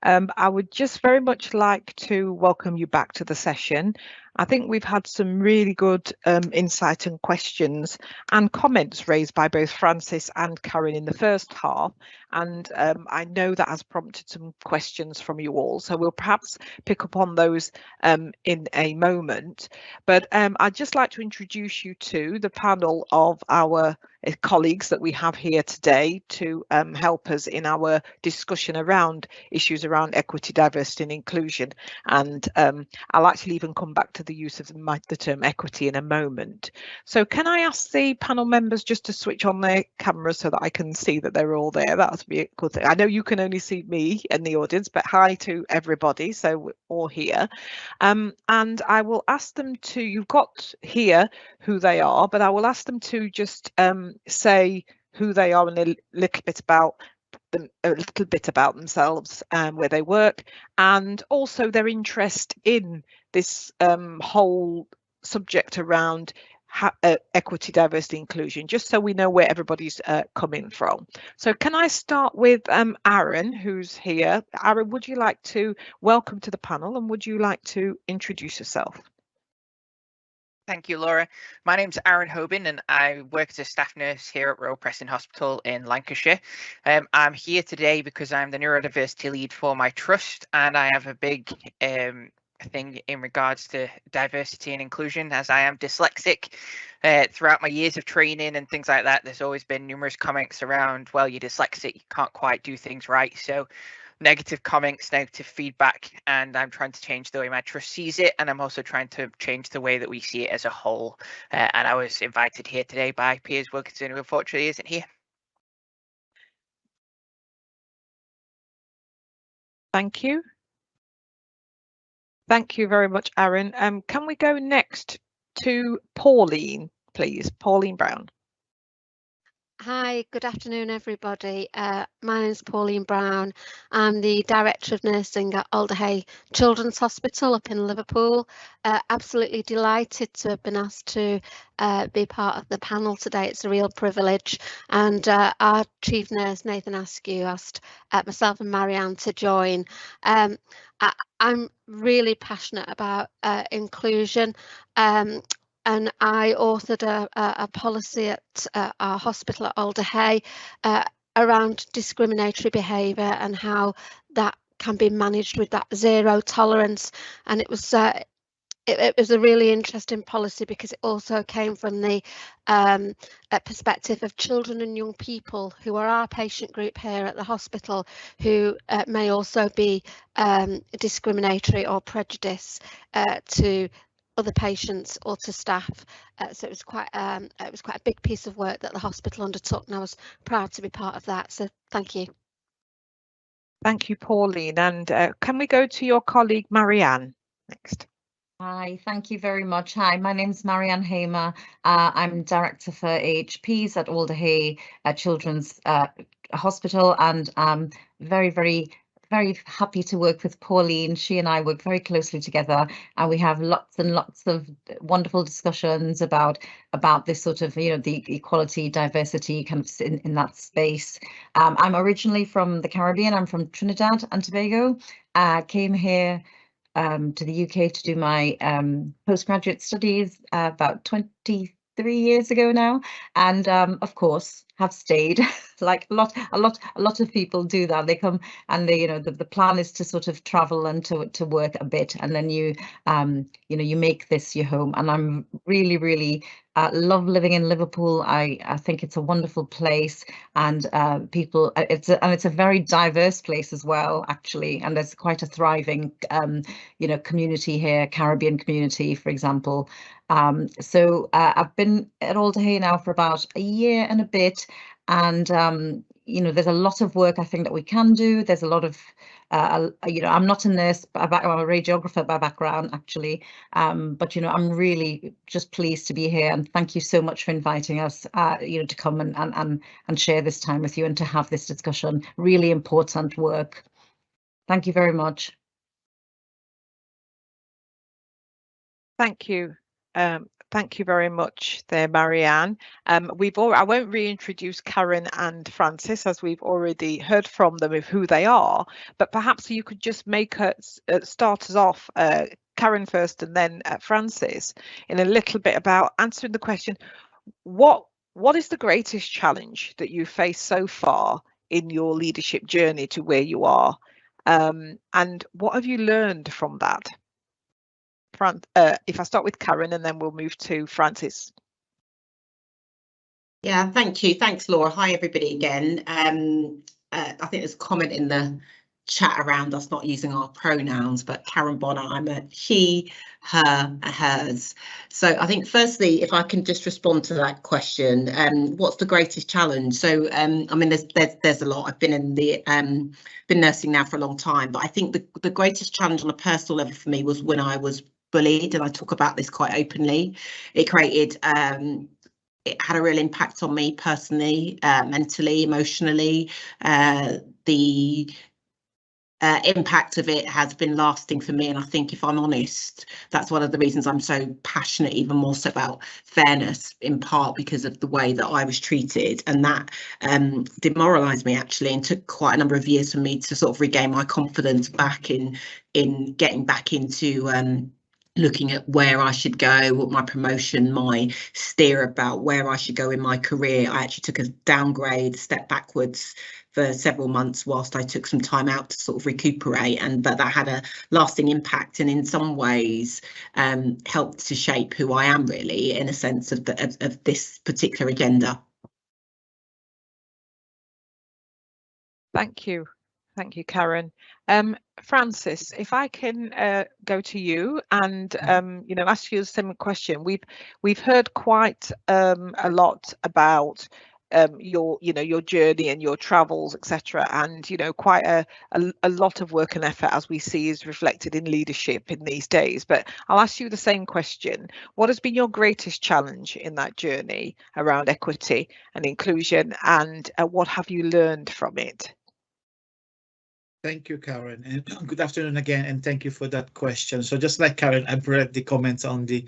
I would just very much like to welcome you back to the session. I think we've had some really good insight and questions and comments raised by both Francis and Karen in the first half, and I know that has prompted some questions from you all, so we'll perhaps pick up on those in a moment. But I'd just like to introduce you to the panel of our colleagues that we have here today to help us in our discussion around issues around equity, diversity and inclusion, and I'll actually even come back to the use of the term equity in a moment. So can I ask the panel members just to switch on their cameras so that I can see that they're all there? That would be a good thing. I know you can only see me in the audience, but hi to everybody, so we're all here. And I will ask them to, you've got here who they are, but I will ask them to just say who they are and a little bit about themselves and where they work, and also their interest in this whole subject around equity, diversity, inclusion, just so we know where everybody's coming from. So can I start with Aaron, who's here? Aaron, would you like to welcome to the panel, and would you like to introduce yourself? Thank you, Laura. My name's Aaron Hobin, and I work as a staff nurse here at Royal Preston Hospital in Lancashire. I'm here today because I'm the neurodiversity lead for my trust, and I have a big thing in regards to diversity and inclusion, as I am dyslexic. Throughout my years of training and things like that, there's always been numerous comments around, well, you're dyslexic, you can't quite do things right. So negative comments, negative feedback, and I'm trying to change the way my trust sees it, and I'm also trying to change the way that we see it as a whole. And I was invited here today by Piers Wilkinson, who unfortunately isn't here. Thank you. Thank you very much, Aaron. Can we go next to Pauline, please? Pauline Brown. Hi, good afternoon, everybody. My name is Pauline Brown. I'm the Director of Nursing at Alderhay Children's Hospital up in Liverpool. Absolutely delighted to have been asked to be part of the panel today. It's a real privilege. And our Chief Nurse, Nathan Askew, asked myself and Marianne to join. I'm really passionate about inclusion. And I authored a policy at our hospital at Alderhay around discriminatory behaviour and how that can be managed with that zero tolerance. And it was a really interesting policy because it also came from the perspective of children and young people who are our patient group here at the hospital, who may also be discriminatory or prejudice to other patients or to staff. So it was quite a big piece of work that the hospital undertook, and I was proud to be part of that. So thank you. Thank you, Pauline. And can we go to your colleague Marianne next? Hi, thank you very much. Hi, my name is Marianne Hamer. I'm Director for AHPs at Alderhay Children's Hospital, and I'm very happy to work with Pauline. She and I work very closely together, and we have lots and lots of wonderful discussions about this sort of, the equality, diversity kind of in that space. I'm originally from the Caribbean. I'm from Trinidad and Tobago. Came here to the UK to do my postgraduate studies about 23 years ago now, and of course have stayed. Like a lot of people do that. They come and they, the plan is to sort of travel and to work a bit, and then you make this your home. And I'm really love living in Liverpool. I think it's a wonderful place, and people. It's a very diverse place as well, actually. And there's quite a thriving, community here, Caribbean community, for example. So I've been at Alderhay now for about a year and a bit, and there's a lot of work I think that we can do. There's a lot of I'm not a nurse, I'm a radiographer by background, actually, but I'm really just pleased to be here, and thank you so much for inviting us to come and share this time with you and to have this discussion. Really important work. Thank you very much. Thank you. Thank you very much there, Marianne. I won't reintroduce Karen and Francis, as we've already heard from them of who they are, but perhaps you could just start us off, Karen first and then Francis, in a little bit about answering the question, what is the greatest challenge that you face so far in your leadership journey to where you are, and what have you learned from that? If I start with Karen and then we'll move to Francis. Yeah, thank you. Thanks, Laura. Hi, everybody again. I think there's a comment in the chat around us not using our pronouns, but Karen Bonner, I'm a she, her, hers. So I think firstly, if I can just respond to that question, what's the greatest challenge? So I mean, there's a lot. I've been in the been nursing now for a long time, but I think the greatest challenge on a personal level for me was when I was bullied, and I talk about this quite openly. It created it had a real impact on me personally, mentally, emotionally. The impact of it has been lasting for me, and I think, if I'm honest, that's one of the reasons I'm so passionate, even more so, about fairness, in part because of the way that I was treated, and that demoralised me actually, and took quite a number of years for me to sort of regain my confidence back in getting back into looking at where I should go, what my promotion, my steer about where I should go in my career. I actually took a downgrade, step backwards for several months whilst I took some time out to sort of recuperate, but that had a lasting impact, and in some ways helped to shape who I am, really, in a sense of this particular agenda. Thank you. Thank you, Karen. Francis, if I can go to you and you know, ask you the same question. We've heard quite a lot about your, you know, your journey and your travels, etc., and you know, quite a lot of work and effort, as we see, is reflected in leadership in these days. But I'll ask you the same question. What has been your greatest challenge in that journey around equity and inclusion, and what have you learned from it? Thank you, Karen, and good afternoon again, and thank you for that question. So just like Karen, I've read the comments on the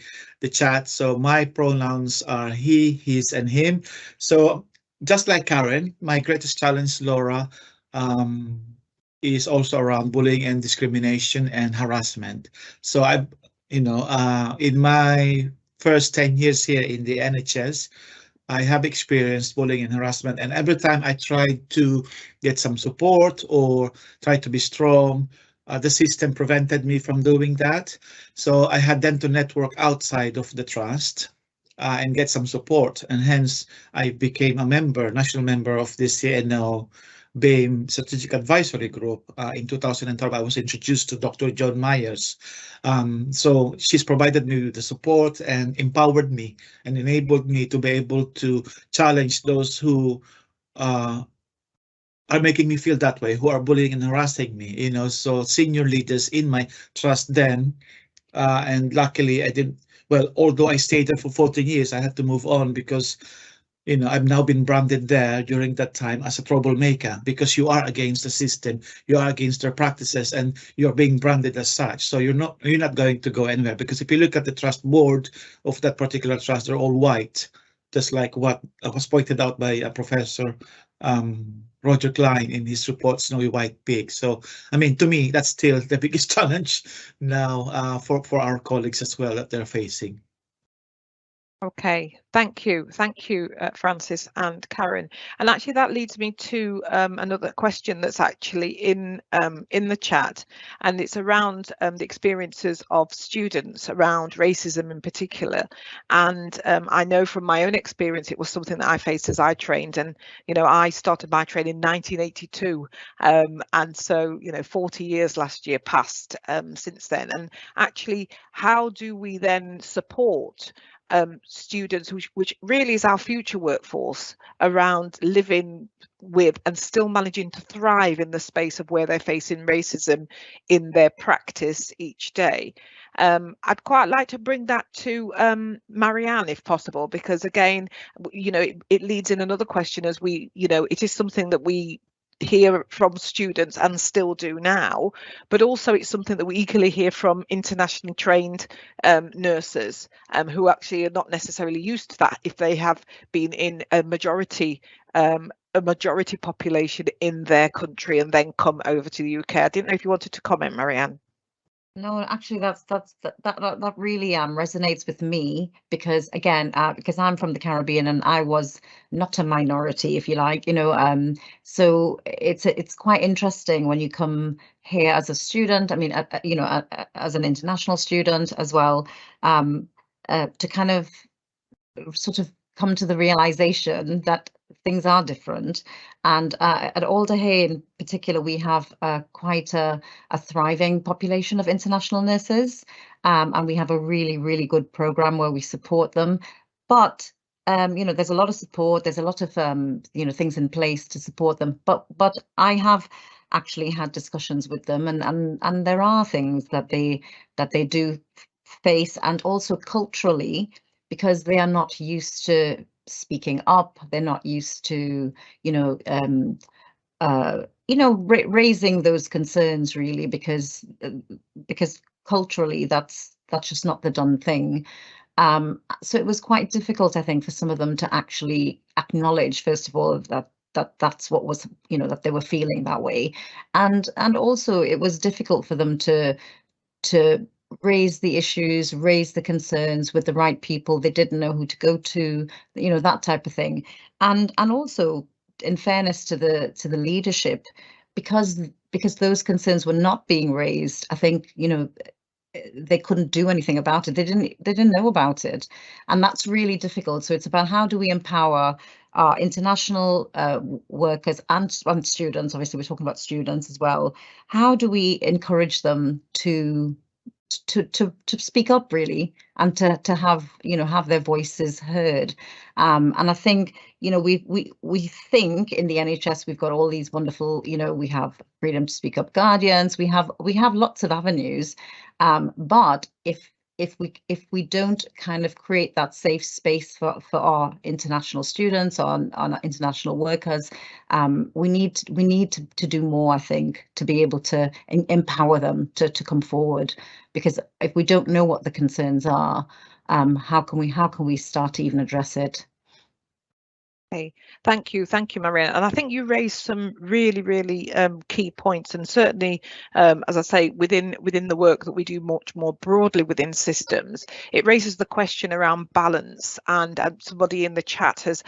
chat. So my pronouns are he, his, and him. So just like Karen, my greatest challenge, Laura, is also around bullying and discrimination and harassment. So you know, in my first 10 years here in the NHS, I have experienced bullying and harassment, and every time I tried to get some support or try to be strong, the system prevented me from doing that. So I had then to network outside of the trust and get some support, and hence I became a member, national member of the CNO BAME Strategic Advisory Group. In 2012, I was introduced to Dr. John Myers. So she's provided me with the support and empowered me and enabled me to be able to challenge those who are making me feel that way, who are bullying and harassing me, you know. So senior leaders in my trust then, and luckily I didn't, well, although I stayed there for 14 years, I had to move on because, you know, I've now been branded there during that time as a troublemaker, because you are against the system, you are against their practices, and you're being branded as such. So you're not going to go anywhere, because if you look at the trust board of that particular trust, they're all white, just like what was pointed out by a Professor Roger Klein in his report, Snowy White Pig. So, I mean, to me, that's still the biggest challenge now for our colleagues as well that they're facing. Okay, thank you, Francis and Karen. And actually, that leads me to another question that's actually in the chat, and it's around the experiences of students around racism in particular. And I know from my own experience, it was something that I faced as I trained. And you know, I started my training in 1982, and so you know, 40 years last year passed since then. And actually, how do we then support students, which really is our future workforce, around living with and still managing to thrive in the space of where they're facing racism in their practice each day? I'd quite like to bring that to Marianne, if possible, because again, you know, it leads in another question, as we, you know, it is something that we hear from students and still do now, but also it's something that we equally hear from internationally trained nurses who actually are not necessarily used to that if they have been in a majority population in their country and then come over to the UK. I didn't know if you wanted to comment, Marianne. No, actually, that really resonates with me, because again, because I'm from the Caribbean and I was not a minority, if you like, you know. So it's quite interesting when you come here as a student. I mean, you know, as an international student as well, to kind of sort of come to the realization that things are different. And at Alderhay in particular, we have quite a thriving population of international nurses, and we have a really, really good program where we support them. But you know, there's a lot of support, there's a lot of you know, things in place to support them. But I have actually had discussions with them, and there are things that they do face, and also culturally, because they are not used to speaking up, they're not used to, you know, raising those concerns, really, because culturally that's just not the done thing. So it was quite difficult, I think, for some of them to actually acknowledge, first of all, that's what was, you know, that they were feeling that way, and also it was difficult for them to raise the issues, raise the concerns with the right people. They didn't know who to go to, you know, that type of thing. And also, in fairness to the leadership, because those concerns were not being raised, I think, you know, they couldn't do anything about it. They didn't know about it, and that's really difficult. So it's about, how do we empower our international workers and students, obviously we're talking about students as well, how do we encourage them to speak up really, and to have, you know, have their voices heard? And I think, you know, we think in the NHS we've got all these wonderful, you know, we have freedom to speak up guardians, we have lots of avenues, but if we don't kind of create that safe space for our international students, on our international workers, we need to do more, I think, to be able to empower them to come forward. Because if we don't know what the concerns are, how can we start to even address it? Okay, thank you, Marianne. And I think you raised some really key points, and certainly, as I say, within the work that we do much more broadly within systems, it raises the question around balance. And somebody in the chat has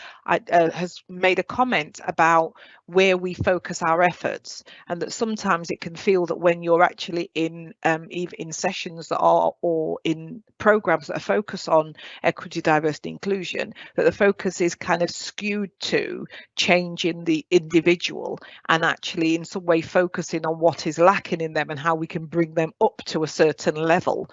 made a comment about where we focus our efforts, and that sometimes it can feel that when you're actually in sessions that are, or in programs that are focused on equity, diversity, inclusion, that the focus is kind of skewed to changing the individual, and actually in some way focusing on what is lacking in them and how we can bring them up to a certain level,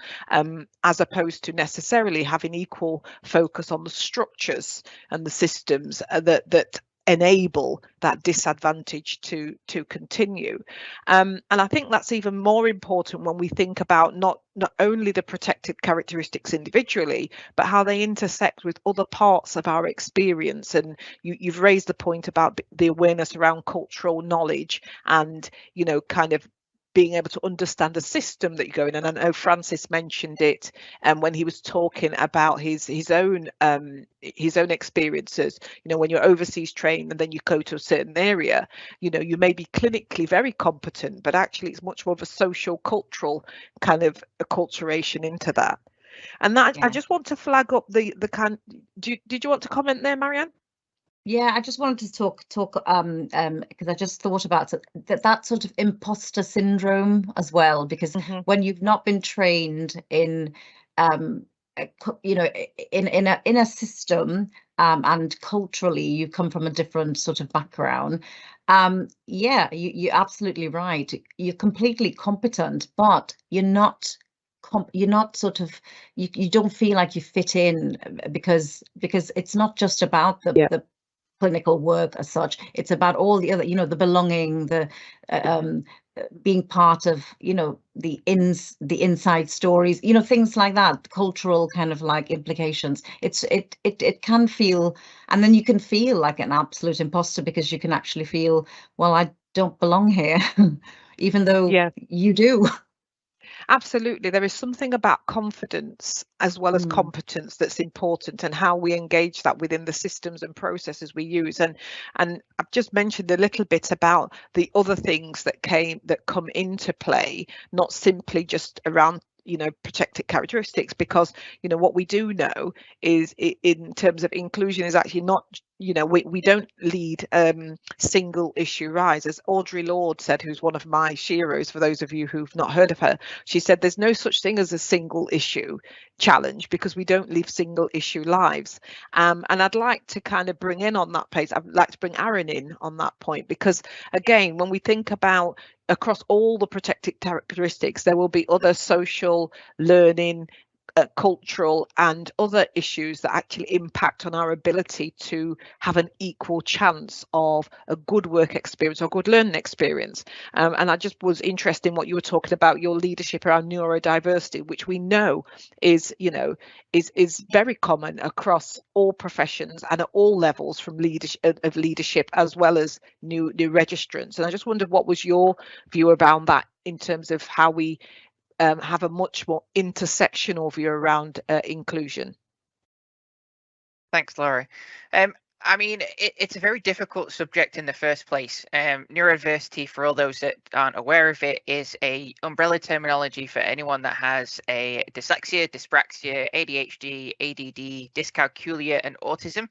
as opposed to necessarily having equal focus on the structures and the systems that enable that disadvantage to continue. And I think that's even more important when we think about not only the protected characteristics individually, but how they intersect with other parts of our experience. And you've raised the point about the awareness around cultural knowledge, and, you know, kind of being able to understand the system that you go in. And I know Francis mentioned it when he was talking about his own experiences. You know, when you're overseas trained and then you go to a certain area, you know, you may be clinically very competent, but actually it's much more of a social cultural kind of acculturation into that. And that, yeah. I just want to flag up the kind. Did you want to comment there, Marianne? Yeah, I just wanted to talk because I just thought about that sort of imposter syndrome as well, because when you've not been trained in you know, in a system, and culturally you come from a different sort of background, yeah, you're absolutely right. You're completely competent, but you're not sort of, you don't feel like you fit in, because it's not just about the clinical work as such. It's about all the other, you know, the belonging, the being part of, you know, the inside stories, you know, things like that, cultural kind of like implications. It can feel, and then you can feel like an absolute imposter, because you can actually feel, well, I don't belong here, even though you do. Absolutely. There is something about confidence as well as competence that's important, and how we engage that within the systems and processes we use. And I've just mentioned a little bit about the other things that come into play, not simply just around, you know, protected characteristics, because, you know, what we do know is in terms of inclusion is actually not, you know, we don't lead single issue rise. As Audre Lorde said, who's one of my sheroes, for those of you who've not heard of her, she said there's no such thing as a single issue challenge, because we don't live single issue lives. And I'd like to kind of bring in on that place, I'd like to bring Aaron in on that point, because again, when we think about across all the protected characteristics, there will be other social, learning, cultural and other issues that actually impact on our ability to have an equal chance of a good work experience or good learning experience. And I just was interested in what you were talking about, your leadership around neurodiversity, which we know is, you know, is very common across all professions and at all levels, from leadership as well as new registrants. And I just wondered, what was your view around that in terms of how we have a much more intersectional view around inclusion? Thanks, Laura. I mean, it's a very difficult subject in the first place. Neurodiversity, for all those that aren't aware of it, is a umbrella terminology for anyone that has a dyslexia, dyspraxia, ADHD, ADD, dyscalculia, and autism.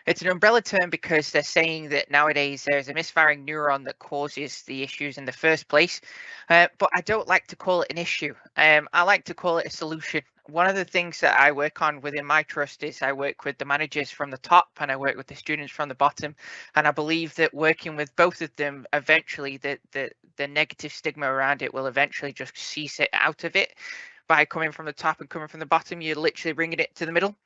It's an umbrella term because they're saying that nowadays there's a misfiring neuron that causes the issues in the first place. But I don't like to call it an issue. I like to call it a solution, one of the things that I work on within my trust is I work with the managers from the top and I work with the students from the bottom. And I believe that working with both of them, eventually the negative stigma around it will eventually just cease it out of it. By coming from the top and coming from the bottom, you're literally bringing it to the middle.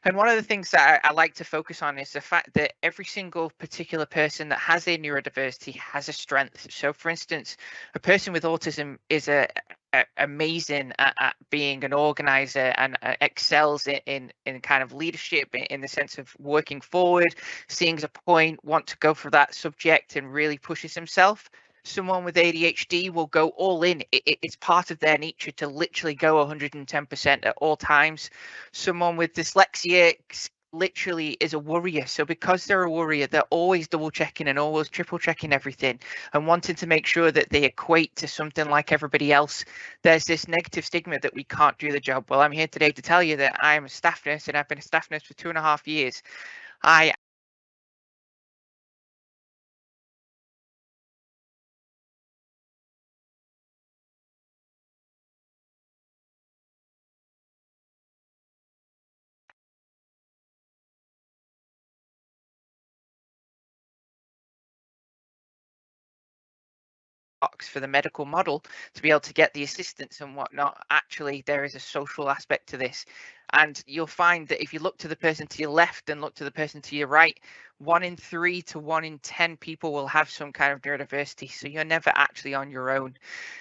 And one of the things that I like to focus on is the fact that every single particular person that has a neurodiversity has a strength. So for instance, a person with autism is amazing at being an organizer and excels in kind of leadership in the sense of working forward, seeing a point, want to go for that subject and really pushes himself. Someone with ADHD will go all in. It's part of their nature to literally go 110% at all times. Someone with dyslexia literally is a worrier. So because they're a worrier, they're always double checking and always triple checking everything and wanting to make sure that they equate to something like everybody else. There's this negative stigma that we can't do the job. Well, I'm here today to tell you that I'm a staff nurse and I've been a staff nurse for 2.5 years. I for the medical model to be able to get the assistance and whatnot. Actually, there is a social aspect to this, and you'll find that if you look to the person to your left and look to the person to your right, 1 in 3 to 1 in 10 people will have some kind of neurodiversity, so you're never actually on your own.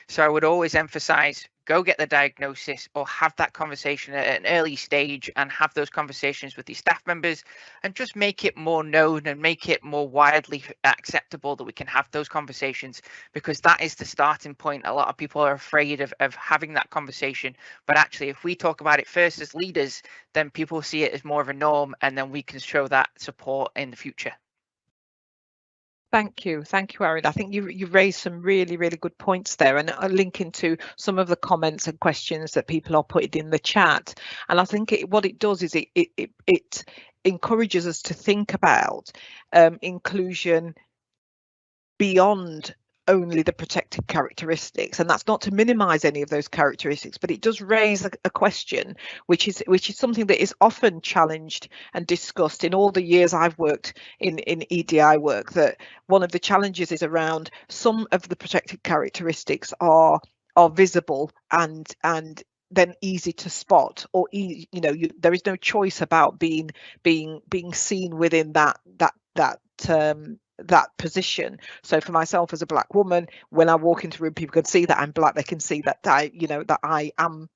So I would always emphasize, go get the diagnosis or have that conversation at an early stage and have those conversations with your staff members and just make it more known and make it more widely acceptable that we can have those conversations, because that is the starting point. A lot of people are afraid of having that conversation, but actually if we talk about it first as leaders, then people see it as more of a norm and then we can show that support in the future. Thank you, Erin. I think you raised some really good points there, and linking to some of the comments and questions that people are putting in the chat. And I think what it does is it encourages us to think about inclusion beyond only the protected characteristics, and that's not to minimize any of those characteristics, but it does raise a question which is something that is often challenged and discussed in all the years I've worked in EDI work, that one of the challenges is around some of the protected characteristics are visible and then easy to spot, or there is no choice about being seen within that position. So for myself as a black woman, when I walk into a room, people can see that I'm black. They can see that I am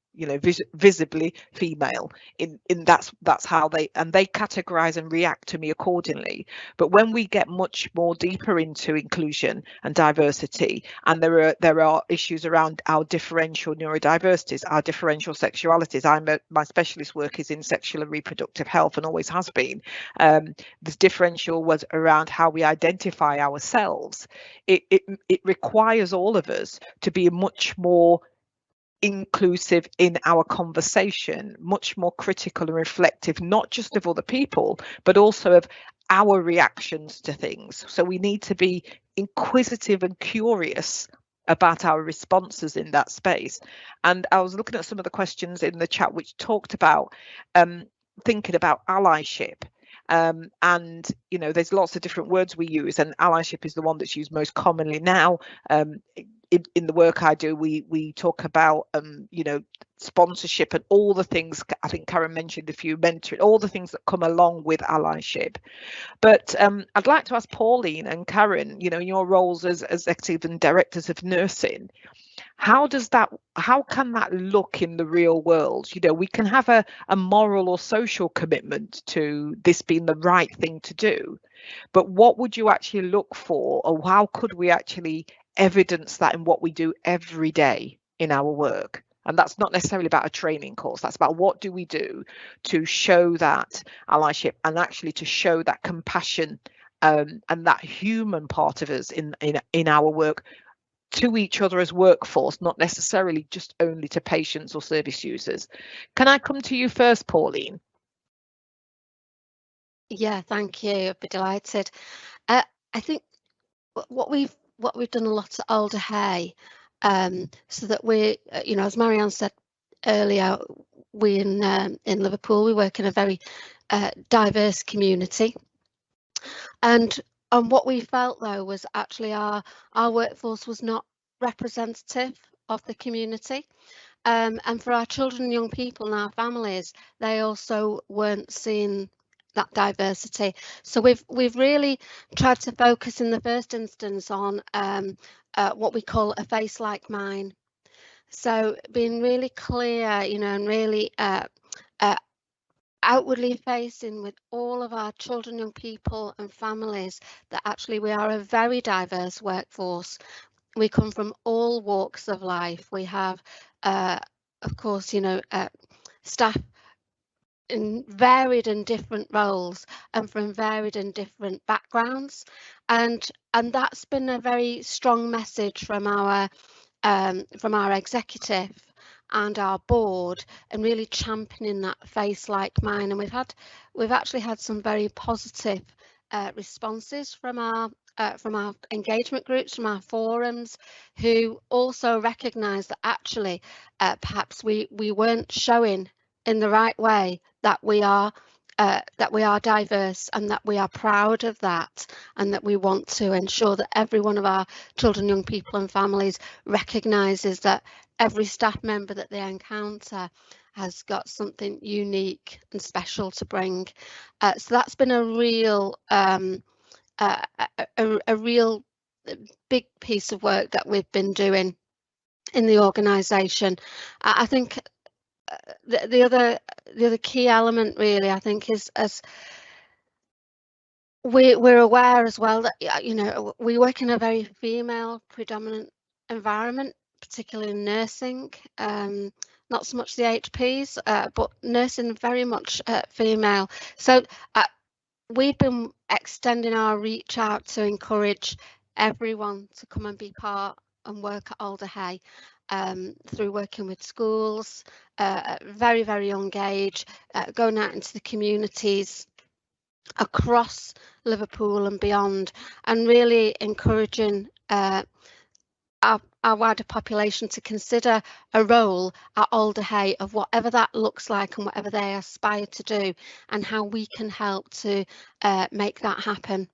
visibly female. In that's how they categorize and react to me accordingly. But when we get much more deeper into inclusion and diversity, and there are issues around our differential neurodiversities, our differential sexualities. My specialist work is in sexual and reproductive health and always has been. The differential was around how we identify ourselves. It requires all of us to be much more inclusive in our conversation, much more critical and reflective, not just of other people, but also of our reactions to things. So we need to be inquisitive and curious about our responses in that space. And I was looking at some of the questions in the chat which talked about thinking about allyship. And there's lots of different words we use, and allyship is the one that's used most commonly now. In the work I do, we talk about sponsorship and all the things. I think Karen mentioned a few, mentoring, all the things that come along with allyship. But I'd like to ask Pauline and Karen, in your roles as executive and directors of nursing, how can that look in the real world? We can have a moral or social commitment to this being the right thing to do, but what would you actually look for, or how could we actually evidence that in what we do every day in our work? And that's not necessarily about a training course. That's about what do we do to show that allyship and actually to show that compassion and that human part of us in our work to each other as workforce, not necessarily just only to patients or service users. Can I come to you first, Pauline? Yeah, thank you. I'd be delighted. I think what we've done a lot at Alder Hey, so that we, as Marianne said earlier, we in Liverpool, we work in a very diverse community, and what we felt though was actually our workforce was not representative of the community. And for our children and young people and our families, they also weren't seeing that diversity. So we've really tried to focus in the first instance on what we call a face like mine. So being really clear, you know, and really outwardly facing with all of our children, young people and families that actually we are a very diverse workforce. We come from all walks of life. We have, of course, you know, staff in varied and different roles and from varied and different backgrounds, and that's been a very strong message from our executive and our board, and really championing that face like mine. And we've actually had some very positive responses from our engagement groups, from our forums, who also recognise that actually perhaps we weren't showing in the right way that we are diverse, and that we are proud of that, and that we want to ensure that every one of our children, young people and families recognises that every staff member that they encounter has got something unique and special to bring. So that's been a real a real big piece of work that we've been doing in the organisation. I think the other key element really, I think, is as we're aware as well that, you know, we work in a very female predominant environment, particularly in nursing, not so much the HPs, but nursing very much female. So we've been extending our reach out to encourage everyone to come and be part and work at Alder Hey, through working with schools at very, very young age, going out into the communities across Liverpool and beyond, and really encouraging our wider population to consider a role at Alder Hey of whatever that looks like and whatever they aspire to do, and how we can help to make that happen.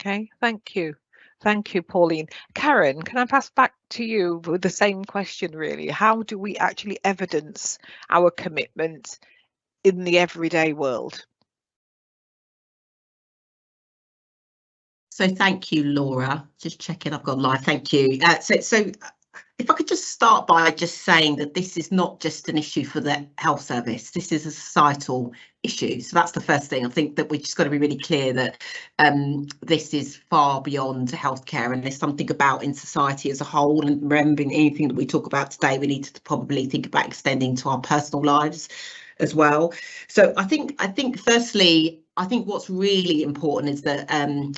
Okay, thank you. Thank you, Pauline. Karen, can I pass back to you with the same question, really? How do we actually evidence our commitment in the everyday world? So thank you, Laura. Just checking I've gone live. Thank you. So if I could just start by just saying that this is not just an issue for the health service, this is a societal issue. So that's the first thing. I think that we've just got to be really clear that this is far beyond healthcare, and there's something about in society as a whole. And remembering anything that we talk about today, we need to probably think about extending to our personal lives as well. So I think firstly, I think what's really important is that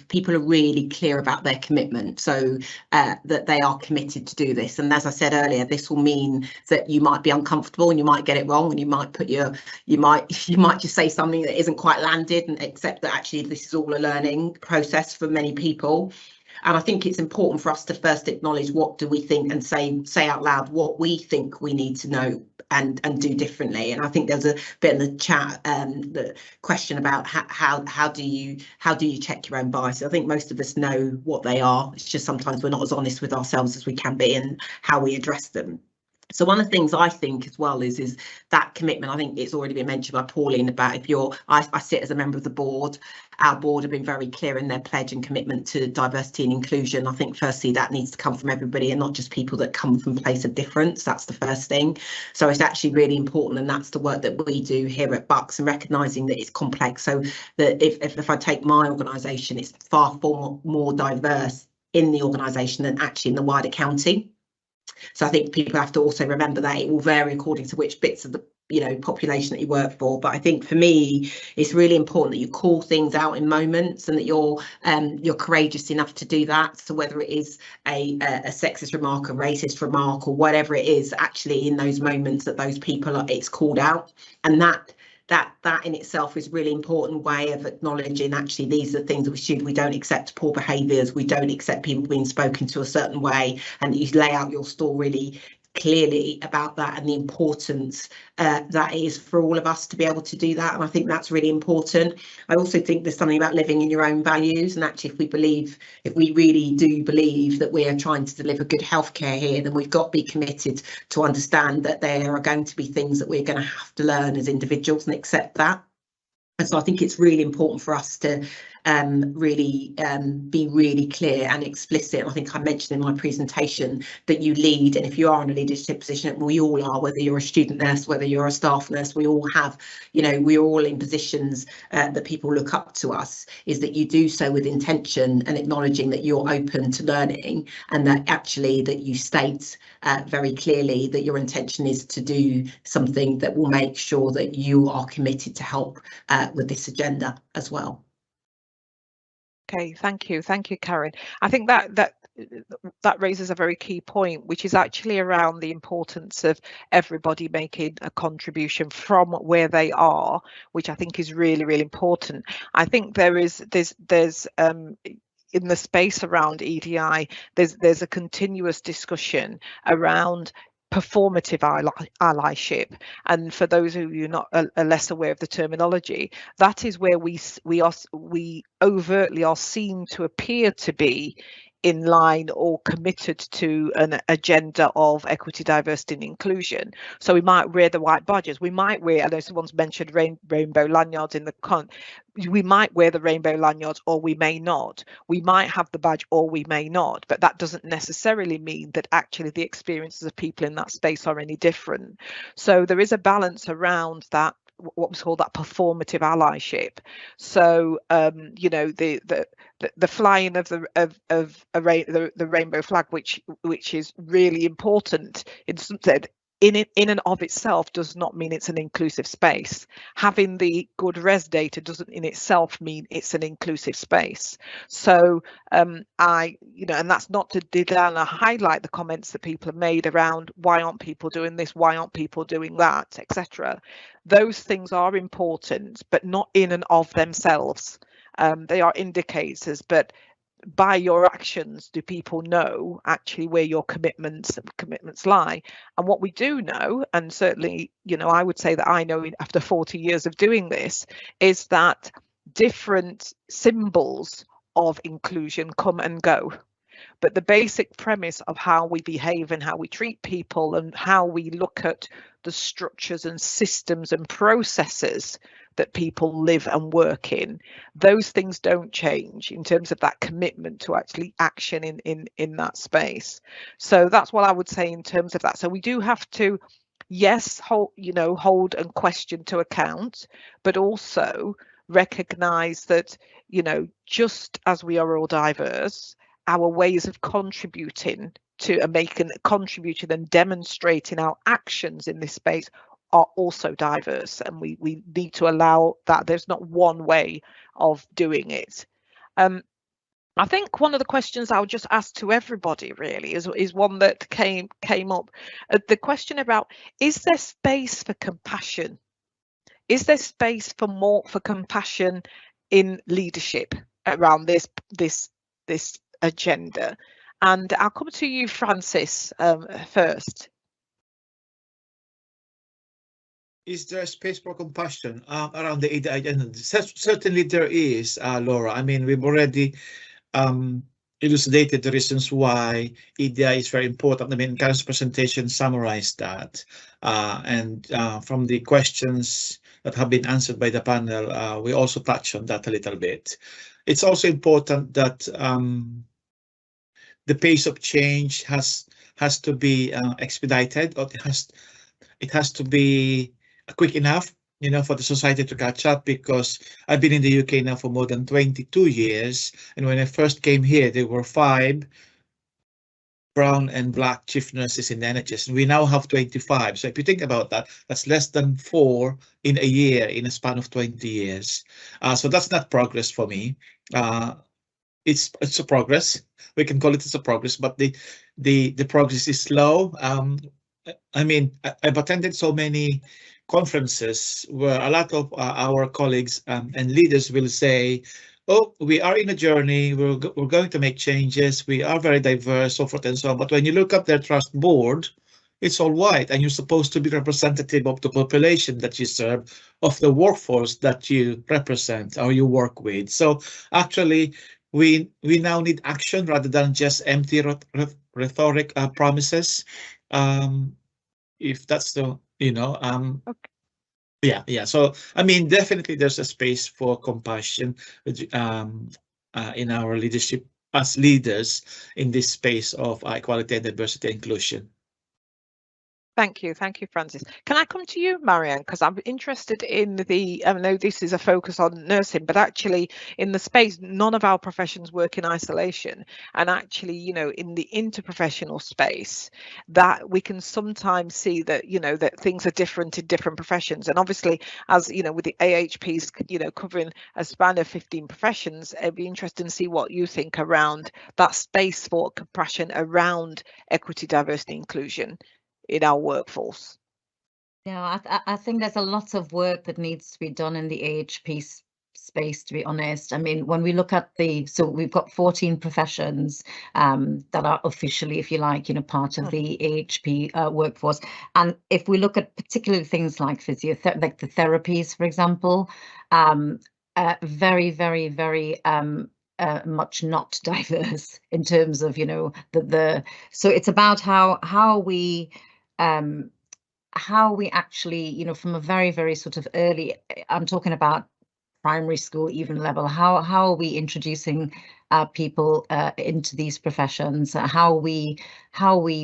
people are really clear about their commitment, so that they are committed to do this. And as I said earlier, this will mean that you might be uncomfortable and you might get it wrong, and you might just say something that isn't quite landed, and accept that actually this is all a learning process for many people. And I think it's important for us to first acknowledge what do we think, and say out loud what we think we need to know and do differently. And I think there's a bit in the chat, the question about how do you check your own biases. I think most of us know what they are. It's just sometimes we're not as honest with ourselves as we can be, and how we address them. So one of the things I think as well is that commitment. I think it's already been mentioned by Pauline about I sit as a member of the board. Our board have been very clear in their pledge and commitment to diversity and inclusion. I think firstly that needs to come from everybody, and not just people that come from a place of difference. That's the first thing. So it's actually really important, and that's the work that we do here at Bucks, and recognising that it's complex. So that if I take my organisation, it's far more diverse in the organisation than actually in the wider county. So I think people have to also remember that it will vary according to which bits of the population that you work for. But I think for me, it's really important that you call things out in moments, and that you're courageous enough to do that. So whether it is a sexist remark, a racist remark, or whatever it is, actually in those moments that those people it's called out, and that in itself is a really important way of acknowledging actually these are things that we don't accept poor behaviours, we don't accept people being spoken to a certain way, and you lay out your story really clearly about that and the importance that is for all of us to be able to do that. And I think that's really important. I also think there's something about living in your own values, and actually if we really do believe that we are trying to deliver good healthcare here, then we've got to be committed to understand that there are going to be things that we're going to have to learn as individuals and accept that. And so I think it's really important for us to really be really clear and explicit. I think I mentioned in my presentation that you lead, and if you are in a leadership position, we all are, whether you're a student nurse, whether you're a staff nurse, we all have, we're all in positions that people look up to us, is that you do so with intention and acknowledging that you're open to learning, and that actually that you state very clearly that your intention is to do something that will make sure that you are committed to help with this agenda as well. Okay, thank you, Karen. I think that raises a very key point, which is actually around the importance of everybody making a contribution from where they are, which I think is really, really important. I think there's in the space around EDI, there's a continuous discussion around performative allyship, and for those of you not are less aware of the terminology, that is where we overtly are seen to appear to be in line or committed to an agenda of equity, diversity and inclusion. So we might wear the white badges, we might wear, I know someone's mentioned rainbow lanyards in the we might wear the rainbow lanyards or we may not. We might have the badge or we may not, but that doesn't necessarily mean that actually the experiences of people in that space are any different. So there is a balance around that, what was called that performative allyship. So the flying of the rainbow flag, which is really important in and of itself, does not mean it's an inclusive space. Having the good res data doesn't in itself mean it's an inclusive space. So and that's not to down or highlight the comments that people have made around why aren't people doing this, why aren't people doing that, etc. Those things are important, but not in and of themselves. They are indicators, but by your actions do people know actually where your commitments lie. And what we do know, and certainly I would say that I know after 40 years of doing this, is that different symbols of inclusion come and go, but the basic premise of how we behave and how we treat people and how we look at the structures and systems and processes that people live and work in, those things don't change in terms of that commitment to actually action in that space. So that's what I would say in terms of that. So we do have to, yes, hold and question to account, but also recognize that, just as we are all diverse, our ways of contributing to contributing and demonstrating our actions in this space are also diverse, and we need to allow that. There's not one way of doing it. I think one of the questions I'll just ask to everybody really is one that came up. The question about, is there space for compassion? Is there space for compassion in leadership around this agenda? And I'll come to you, Francis, first. Is there space for compassion around the EDI agenda? Certainly there is, Laura. I mean, we've already elucidated the reasons why EDI is very important. I mean, Karen's presentation summarized that. And from the questions that have been answered by the panel, we also touched on that a little bit. It's also important that the pace of change has to be expedited, or it has to be quick enough, for the society to catch up, because I've been in the UK now for more than 22 years. And when I first came here, there were 5 brown and black chief nurses in the NHS, and we now have 25. So if you think about that, that's less than 4 in a year in a span of 20 years. So that's not progress for me. It's a progress. We can call it as a progress, but the progress is slow. I mean, I've attended so many conferences where a lot of our colleagues and leaders will say, oh, we are in a journey, we're going to make changes, we are very diverse, so forth and so on. But when you look at their trust board, it's all white, and you're supposed to be representative of the population that you serve, of the workforce that you represent or you work with. So actually, we now need action rather than just empty rhetoric promises. If that's the, Okay. yeah. So I mean, definitely there's a space for compassion in our leadership as leaders in this space of equality and diversity and inclusion. Thank you, Francis. Can I come to you, Marianne? Because I'm interested in the, I know this is a focus on nursing, but actually in the space, none of our professions work in isolation. And actually, in the interprofessional space, that we can sometimes see that, that things are different in different professions. And obviously, as with the AHPs, covering a span of 15 professions, it'd be interesting to see what you think around that space for compassion around equity, diversity, inclusion in our workforce. Yeah, I think there's a lot of work that needs to be done in the AHP space, to be honest. I mean, when we look at so we've got 14 professions that are officially, if you like, part of the AHP workforce. And if we look at particularly things like physiotherapy, like the therapies, for example, very, very, very much not diverse in terms of, so it's about how we actually, from a very, very sort of early, I'm talking about primary school even level, how are we introducing people into these professions? How are we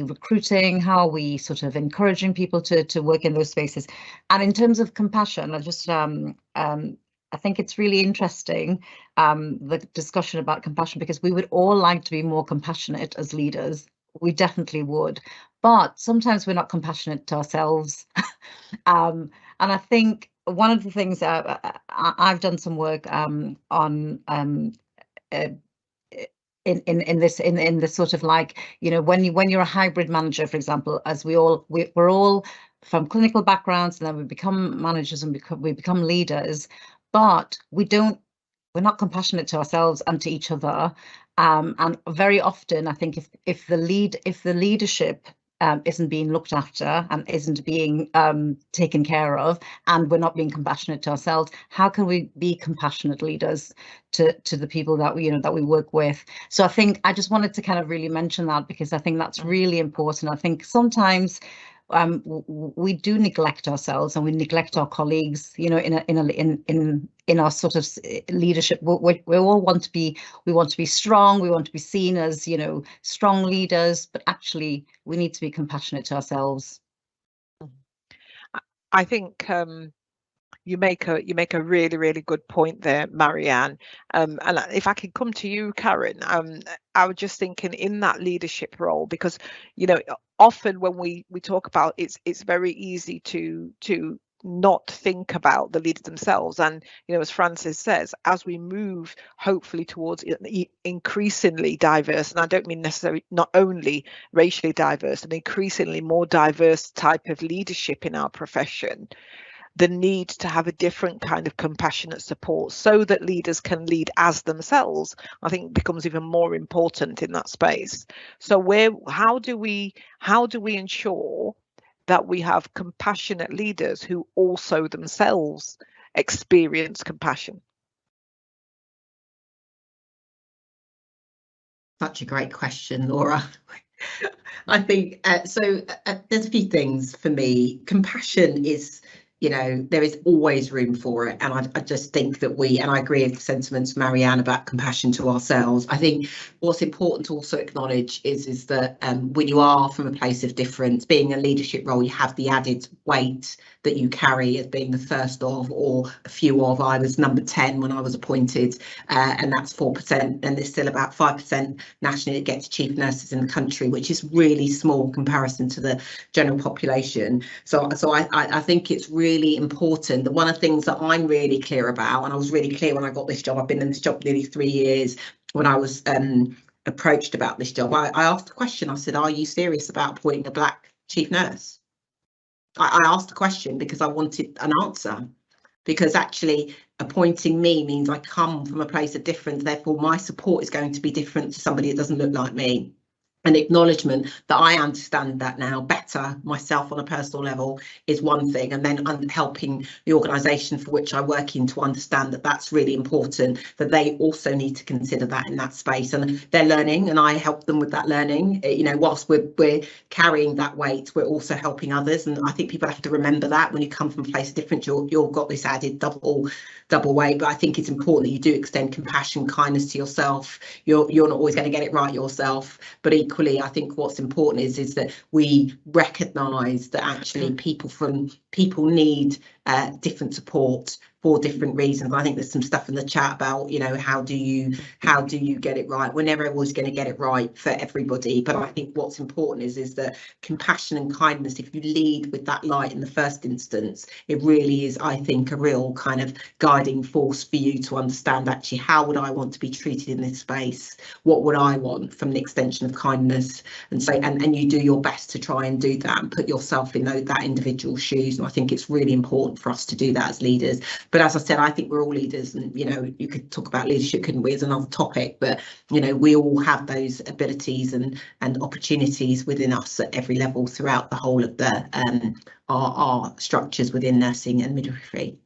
recruiting? How are we sort of encouraging people to work in those spaces? And in terms of compassion, I just I think it's really interesting, the discussion about compassion, because we would all like to be more compassionate as leaders. We definitely would, but sometimes we're not compassionate to ourselves. And I think one of the things I've done some work on in this sort of like, when you're a hybrid manager, for example, as we're all from clinical backgrounds, and then we become managers and we become leaders, but we're not compassionate to ourselves and to each other. And very often, I think if the leadership isn't being looked after and isn't being taken care of, and we're not being compassionate to ourselves, how can we be compassionate leaders to the people that we work with? So I think I just wanted to kind of really mention that, because I think that's really important. I think sometimes we do neglect ourselves and we neglect our colleagues, in our sort of leadership. We all want to be strong. We want to be seen as, strong leaders, but actually we need to be compassionate to ourselves. I think you make a really, really good point there, Marianne. And if I could come to you, Karen, I was just thinking in that leadership role, because often when we talk about it's very easy to not think about the leaders themselves. And as Francis says, as we move hopefully towards increasingly diverse, and I don't mean necessarily not only racially diverse, and increasingly more diverse type of leadership in our profession, the need to have a different kind of compassionate support so that leaders can lead as themselves, I think becomes even more important in that space. So how do we ensure that we have compassionate leaders who also themselves experience compassion? Such a great question, Laura. I think there's a few things for me. Compassion is, there is always room for it. And I just think that and I agree with the sentiments, Marianne, about compassion to ourselves. I think what's important to also acknowledge is that when you are from a place of difference, being a leadership role, you have the added weight that you carry as being the first of, or a few of. I was number 10 when I was appointed, and that's 4%, and there's still about 5% nationally that gets chief nurses in the country, which is really small in comparison to the general population. So I think it's really important that one of the things that I'm really clear about, and I was really clear when I got this job, I've been in this job nearly 3 years, when I was approached about this job, I asked a question. I said, are you serious about appointing a black chief nurse? I asked a question because I wanted an answer, because actually appointing me means I come from a place of difference, therefore my support is going to be different to somebody that doesn't look like me. an acknowledgement that I understand that now better myself on a personal level is one thing, and then helping the organisation for which I work in to understand that that's really important, that they also need to consider that in that space, and they're learning and I help them with that learning. You know, whilst we're carrying that weight, we're also helping others, and I think people have to remember that when you come from a place different, you've got this added double weight. But I think it's important that you do extend compassion, kindness to yourself. You're not always going to get it right yourself, but equally I think what's important is that we recognise that actually people need different support for different reasons. I think there's some stuff in the chat about, you know, how do you get it right? We're never always going to get it right for everybody, but I think what's important is that compassion and kindness, if you lead with that light in the first instance, it really is, I think, a real kind of guiding force for you to understand actually how would I want to be treated in this space, what would I want from the extension of kindness, and so and you do your best to try and do that and put yourself in that individual shoes. And I think it's really important for us to do that as leaders. But as I said, I think we're all leaders, and you know, you could talk about leadership, couldn't we, as another topic, but you know, we all have those abilities and opportunities within us at every level throughout the whole of the our structures within nursing and midwifery.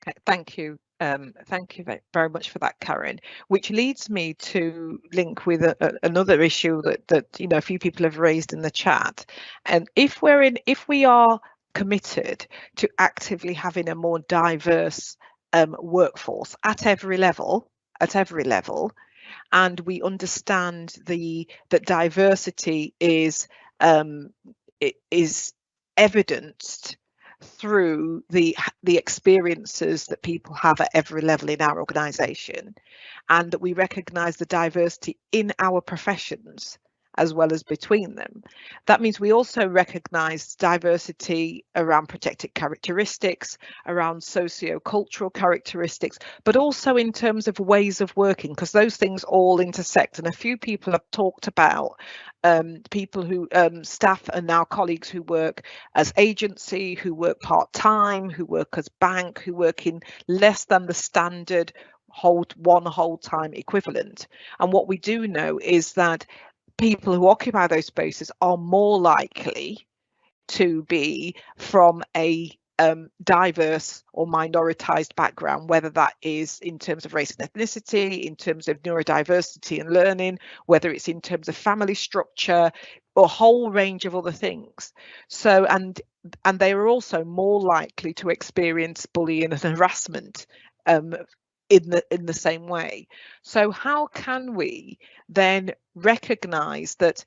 Okay, thank you. Thank you very much for that, Karen, which leads me to link with another issue that you know a few people have raised in the chat. And if we are committed to actively having a more diverse workforce at every level, and we understand that diversity is evidenced through the experiences that people have at every level in our organisation, and that we recognise the diversity in our professions as well as between them. That means we also recognise diversity around protected characteristics, around socio-cultural characteristics, but also in terms of ways of working, because those things all intersect. And a few people have talked about people who staff and now colleagues who work as agency, who work part-time, who work as bank, who work in less than the standard whole-time equivalent. And what we do know is that people who occupy those spaces are more likely to be from a diverse or minoritized background, whether that is in terms of race and ethnicity, in terms of neurodiversity and learning, whether it's in terms of family structure, or a whole range of other things. So, and they are also more likely to experience bullying and harassment in the same way. So how can we then recognise that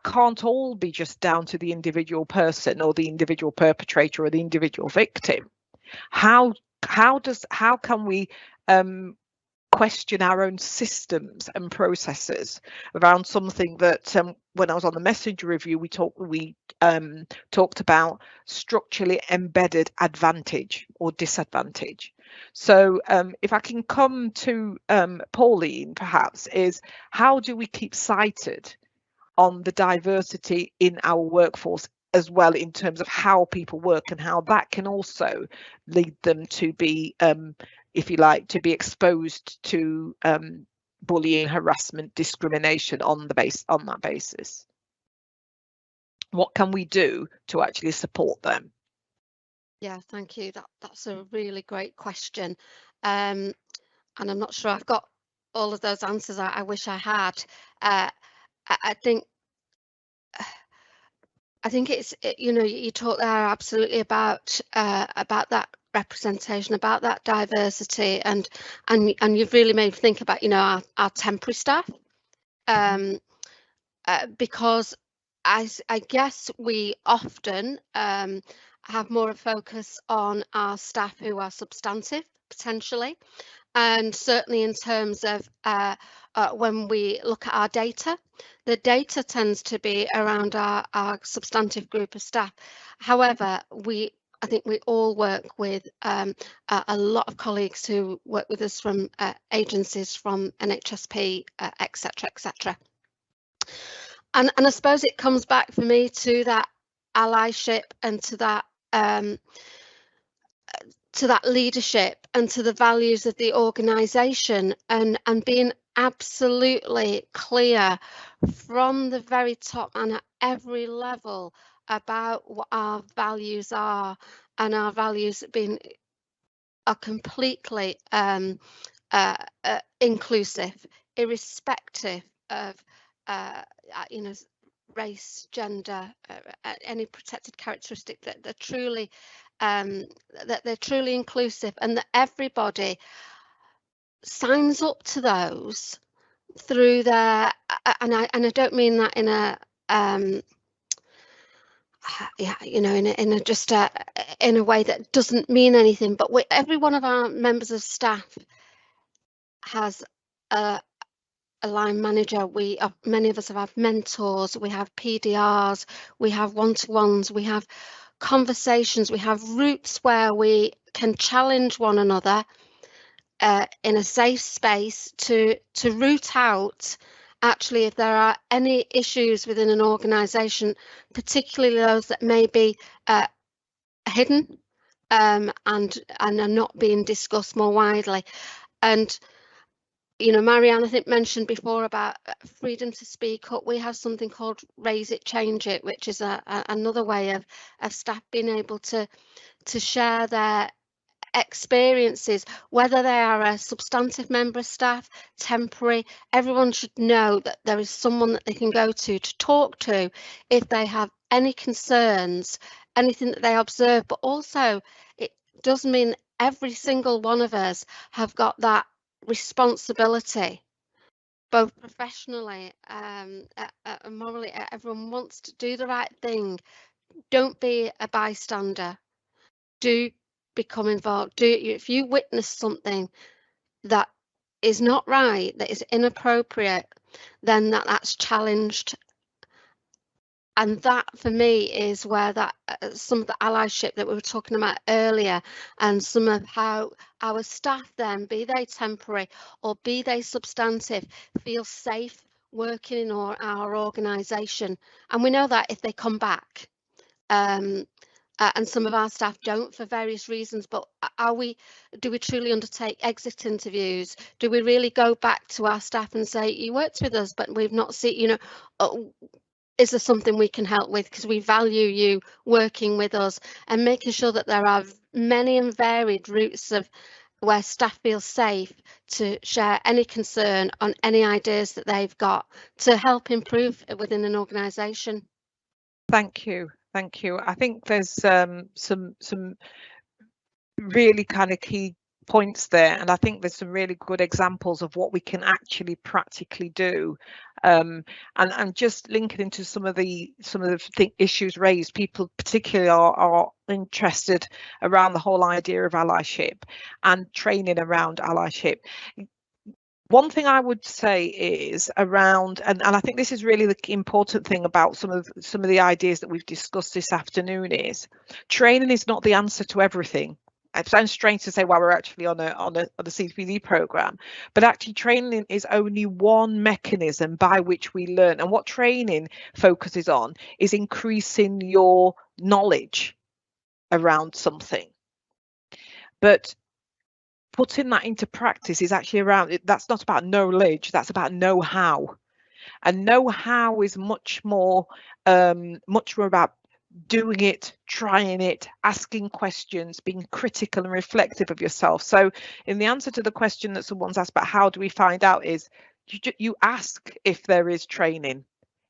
can't all be just down to the individual person or the individual perpetrator or the individual victim? How can we question our own systems and processes around something that when I was on the messenger review we talked about structurally embedded advantage or disadvantage. So if I can come to Pauline, perhaps, is how do we keep sighted on the diversity in our workforce as well, in terms of how people work, and how that can also lead them to be, if you like, to be exposed to bullying, harassment, discrimination on that basis? What can we do to actually support them? Yeah, thank you. That's a really great question. And I'm not sure I've got all of those answers I wish I had. I think it's, you know, you talk there absolutely about that representation, about that diversity, and you've really made me think about, you know, our temporary staff, because I guess we often have more of a focus on our staff who are substantive potentially, and certainly in terms of when we look at our data, the data tends to be around our substantive group of staff. However, I think we all work with a lot of colleagues who work with us from agencies, from NHSP, etc., etc. And I suppose it comes back for me to that allyship and to that leadership and to the values of the organisation, and being absolutely clear from the very top and at every level about what our values are, and our values are completely inclusive, irrespective of you know, race, gender, any protected characteristic. That they're truly inclusive, and that everybody signs up to those through their and I don't mean that in a yeah, you know, in a just in a way that doesn't mean anything, but every one of our members of staff has a line manager. Many of us have mentors, we have PDRs, we have one-to-ones, we have conversations, we have routes where we can challenge one another in a safe space to root out actually if there are any issues within an organisation, particularly those that may be hidden and are not being discussed more widely. And you know, Marianne, I think mentioned before about freedom to speak up. We have something called Raise It, Change It, which is another way of staff being able to share their experiences, whether they are a substantive member of staff, temporary. Everyone should know that there is someone that they can go to talk to if they have any concerns, anything that they observe. But also it does mean every single one of us have got that responsibility, both professionally and morally. Everyone wants to do the right thing. Don't be a bystander. Do become involved. If you witness something that is not right, that is inappropriate, then that's challenged. And that for me is where that some of the allyship that we were talking about earlier, and some of how our staff then, be they temporary or be they substantive, feel safe working in our organisation. And we know that if they come back, and some of our staff don't for various reasons, but do we truly undertake exit interviews? Do we really go back to our staff and say, you worked with us but we've not seen, you know, is there something we can help with, because we value you working with us, and making sure that there are many and varied routes of where staff feel safe to share any concern on any ideas that they've got to help improve within an organisation. Thank you. Thank you. I think there's some really kind of key points there, and I think there's some really good examples of what we can actually practically do. And just linking into some of the issues raised, people particularly are interested around the whole idea of allyship and training around allyship. One thing I would say is around, and I think this is really the important thing about some of the ideas that we've discussed this afternoon, is training is not the answer to everything. It sounds strange to say while we're actually on a CPD program, but actually training is only one mechanism by which we learn. And what training focuses on is increasing your knowledge around something. But putting that into practice is actually around, that's not about knowledge, that's about know-how. And know-how is much more about doing it, trying it, asking questions, being critical and reflective of yourself. So in the answer to the question that someone's asked about how do we find out, is you ask if there is training,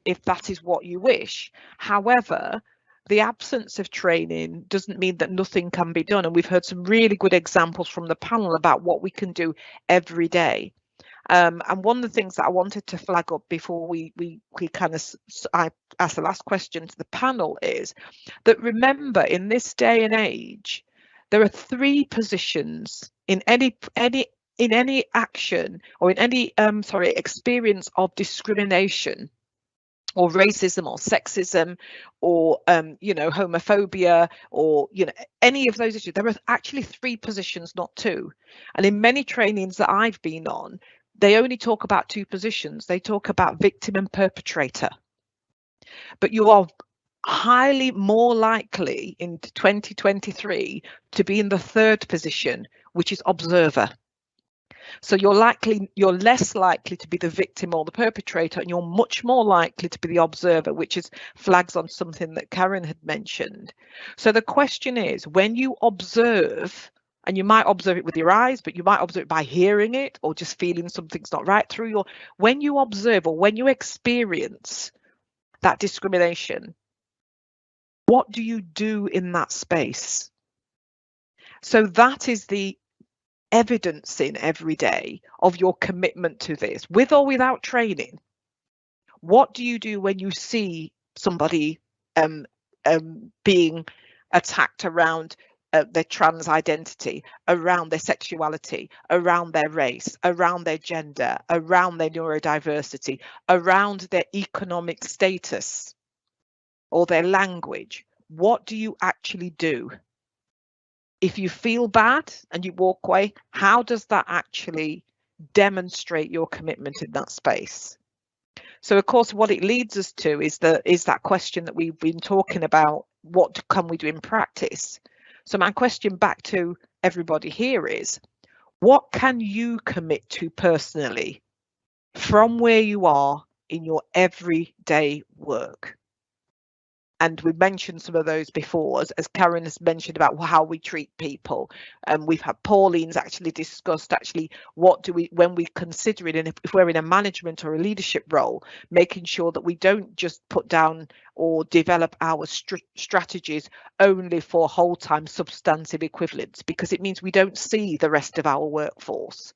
if that is what you wish. However, the absence of training doesn't mean that nothing can be done. And we've heard some really good examples from the panel about what we can do every day. And one of the things that I wanted to flag up before I asked the last question to the panel is that, remember, in this day and age, there are 3 positions in any action or in any experience of discrimination or racism or sexism or homophobia or any of those issues. There are actually 3 positions, not 2. And in many trainings that I've been on, they only talk about 2 positions. They talk about victim and perpetrator. But you are highly more likely in 2023 to be in the 3rd position, which is observer. So you're less likely to be the victim or the perpetrator, and you're much more likely to be the observer, which is flags on something that Karen had mentioned. So the question is, when you observe, and you might observe it with your eyes, but you might observe it by hearing it or just feeling something's not right through your, when you observe or when you experience that discrimination, what do you do in that space? So that is the evidencing every day of your commitment to this, with or without training. What do you do when you see somebody being attacked around their trans identity, around their sexuality, around their race, around their gender, around their neurodiversity, around their economic status or their language? What do you actually do? If you feel bad and you walk away, how does that actually demonstrate your commitment in that space? So, of course, what it leads us to is that question that we've been talking about, what can we do in practice? So my question back to everybody here is, what can you commit to personally from where you are in your everyday work? And we mentioned some of those before, as Karen has mentioned about how we treat people. And we've had Pauline's actually discussed what do we, when we consider it, and if we're in a management or a leadership role, making sure that we don't just put down or develop our strategies only for whole-time substantive equivalents, because it means we don't see the rest of our workforce.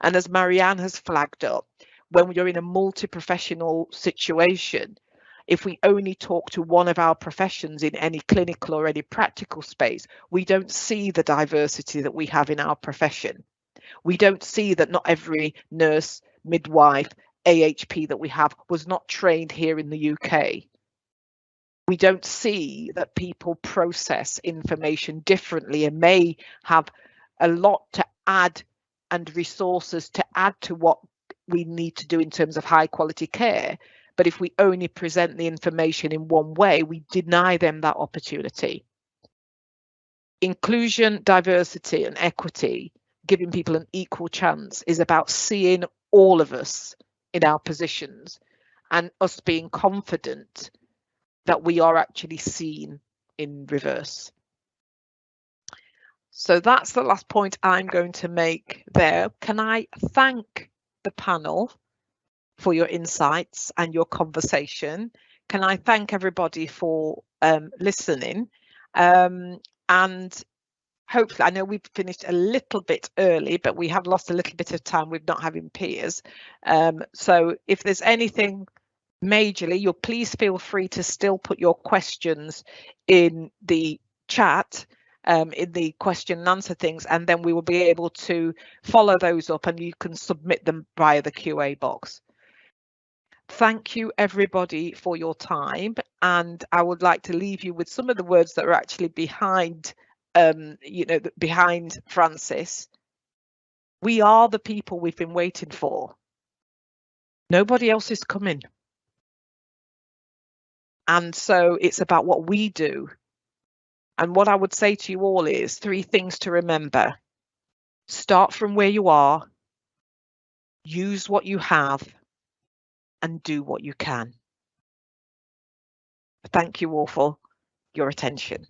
And as Marianne has flagged up, when you're in a multi-professional situation, if we only talk to one of our professions in any clinical or any practical space, we don't see the diversity that we have in our profession. We don't see that not every nurse, midwife, AHP that we have was not trained here in the UK. We don't see that people process information differently and may have a lot to add and resources to add to what we need to do in terms of high quality care. But if we only present the information in one way, we deny them that opportunity. Inclusion, diversity and equity, giving people an equal chance, is about seeing all of us in our positions and us being confident that we are actually seen in reverse. So that's the last point I'm going to make there. Can I thank the panel for your insights and your conversation? Can I thank everybody for listening? And hopefully, I know we've finished a little bit early, but we have lost a little bit of time with not having peers. So if there's anything majorly, you'll please feel free to still put your questions in the chat, in the question and answer things, and then we will be able to follow those up and you can submit them via the QA box. Thank you everybody for your time, and I would like to leave you with some of the words that are actually behind behind Francis. We are the people we've been waiting for. Nobody else is coming. And so it's about what we do. And what I would say to you all is 3 things to remember. Start from where you are, use what you have, and do what you can. Thank you all for your attention.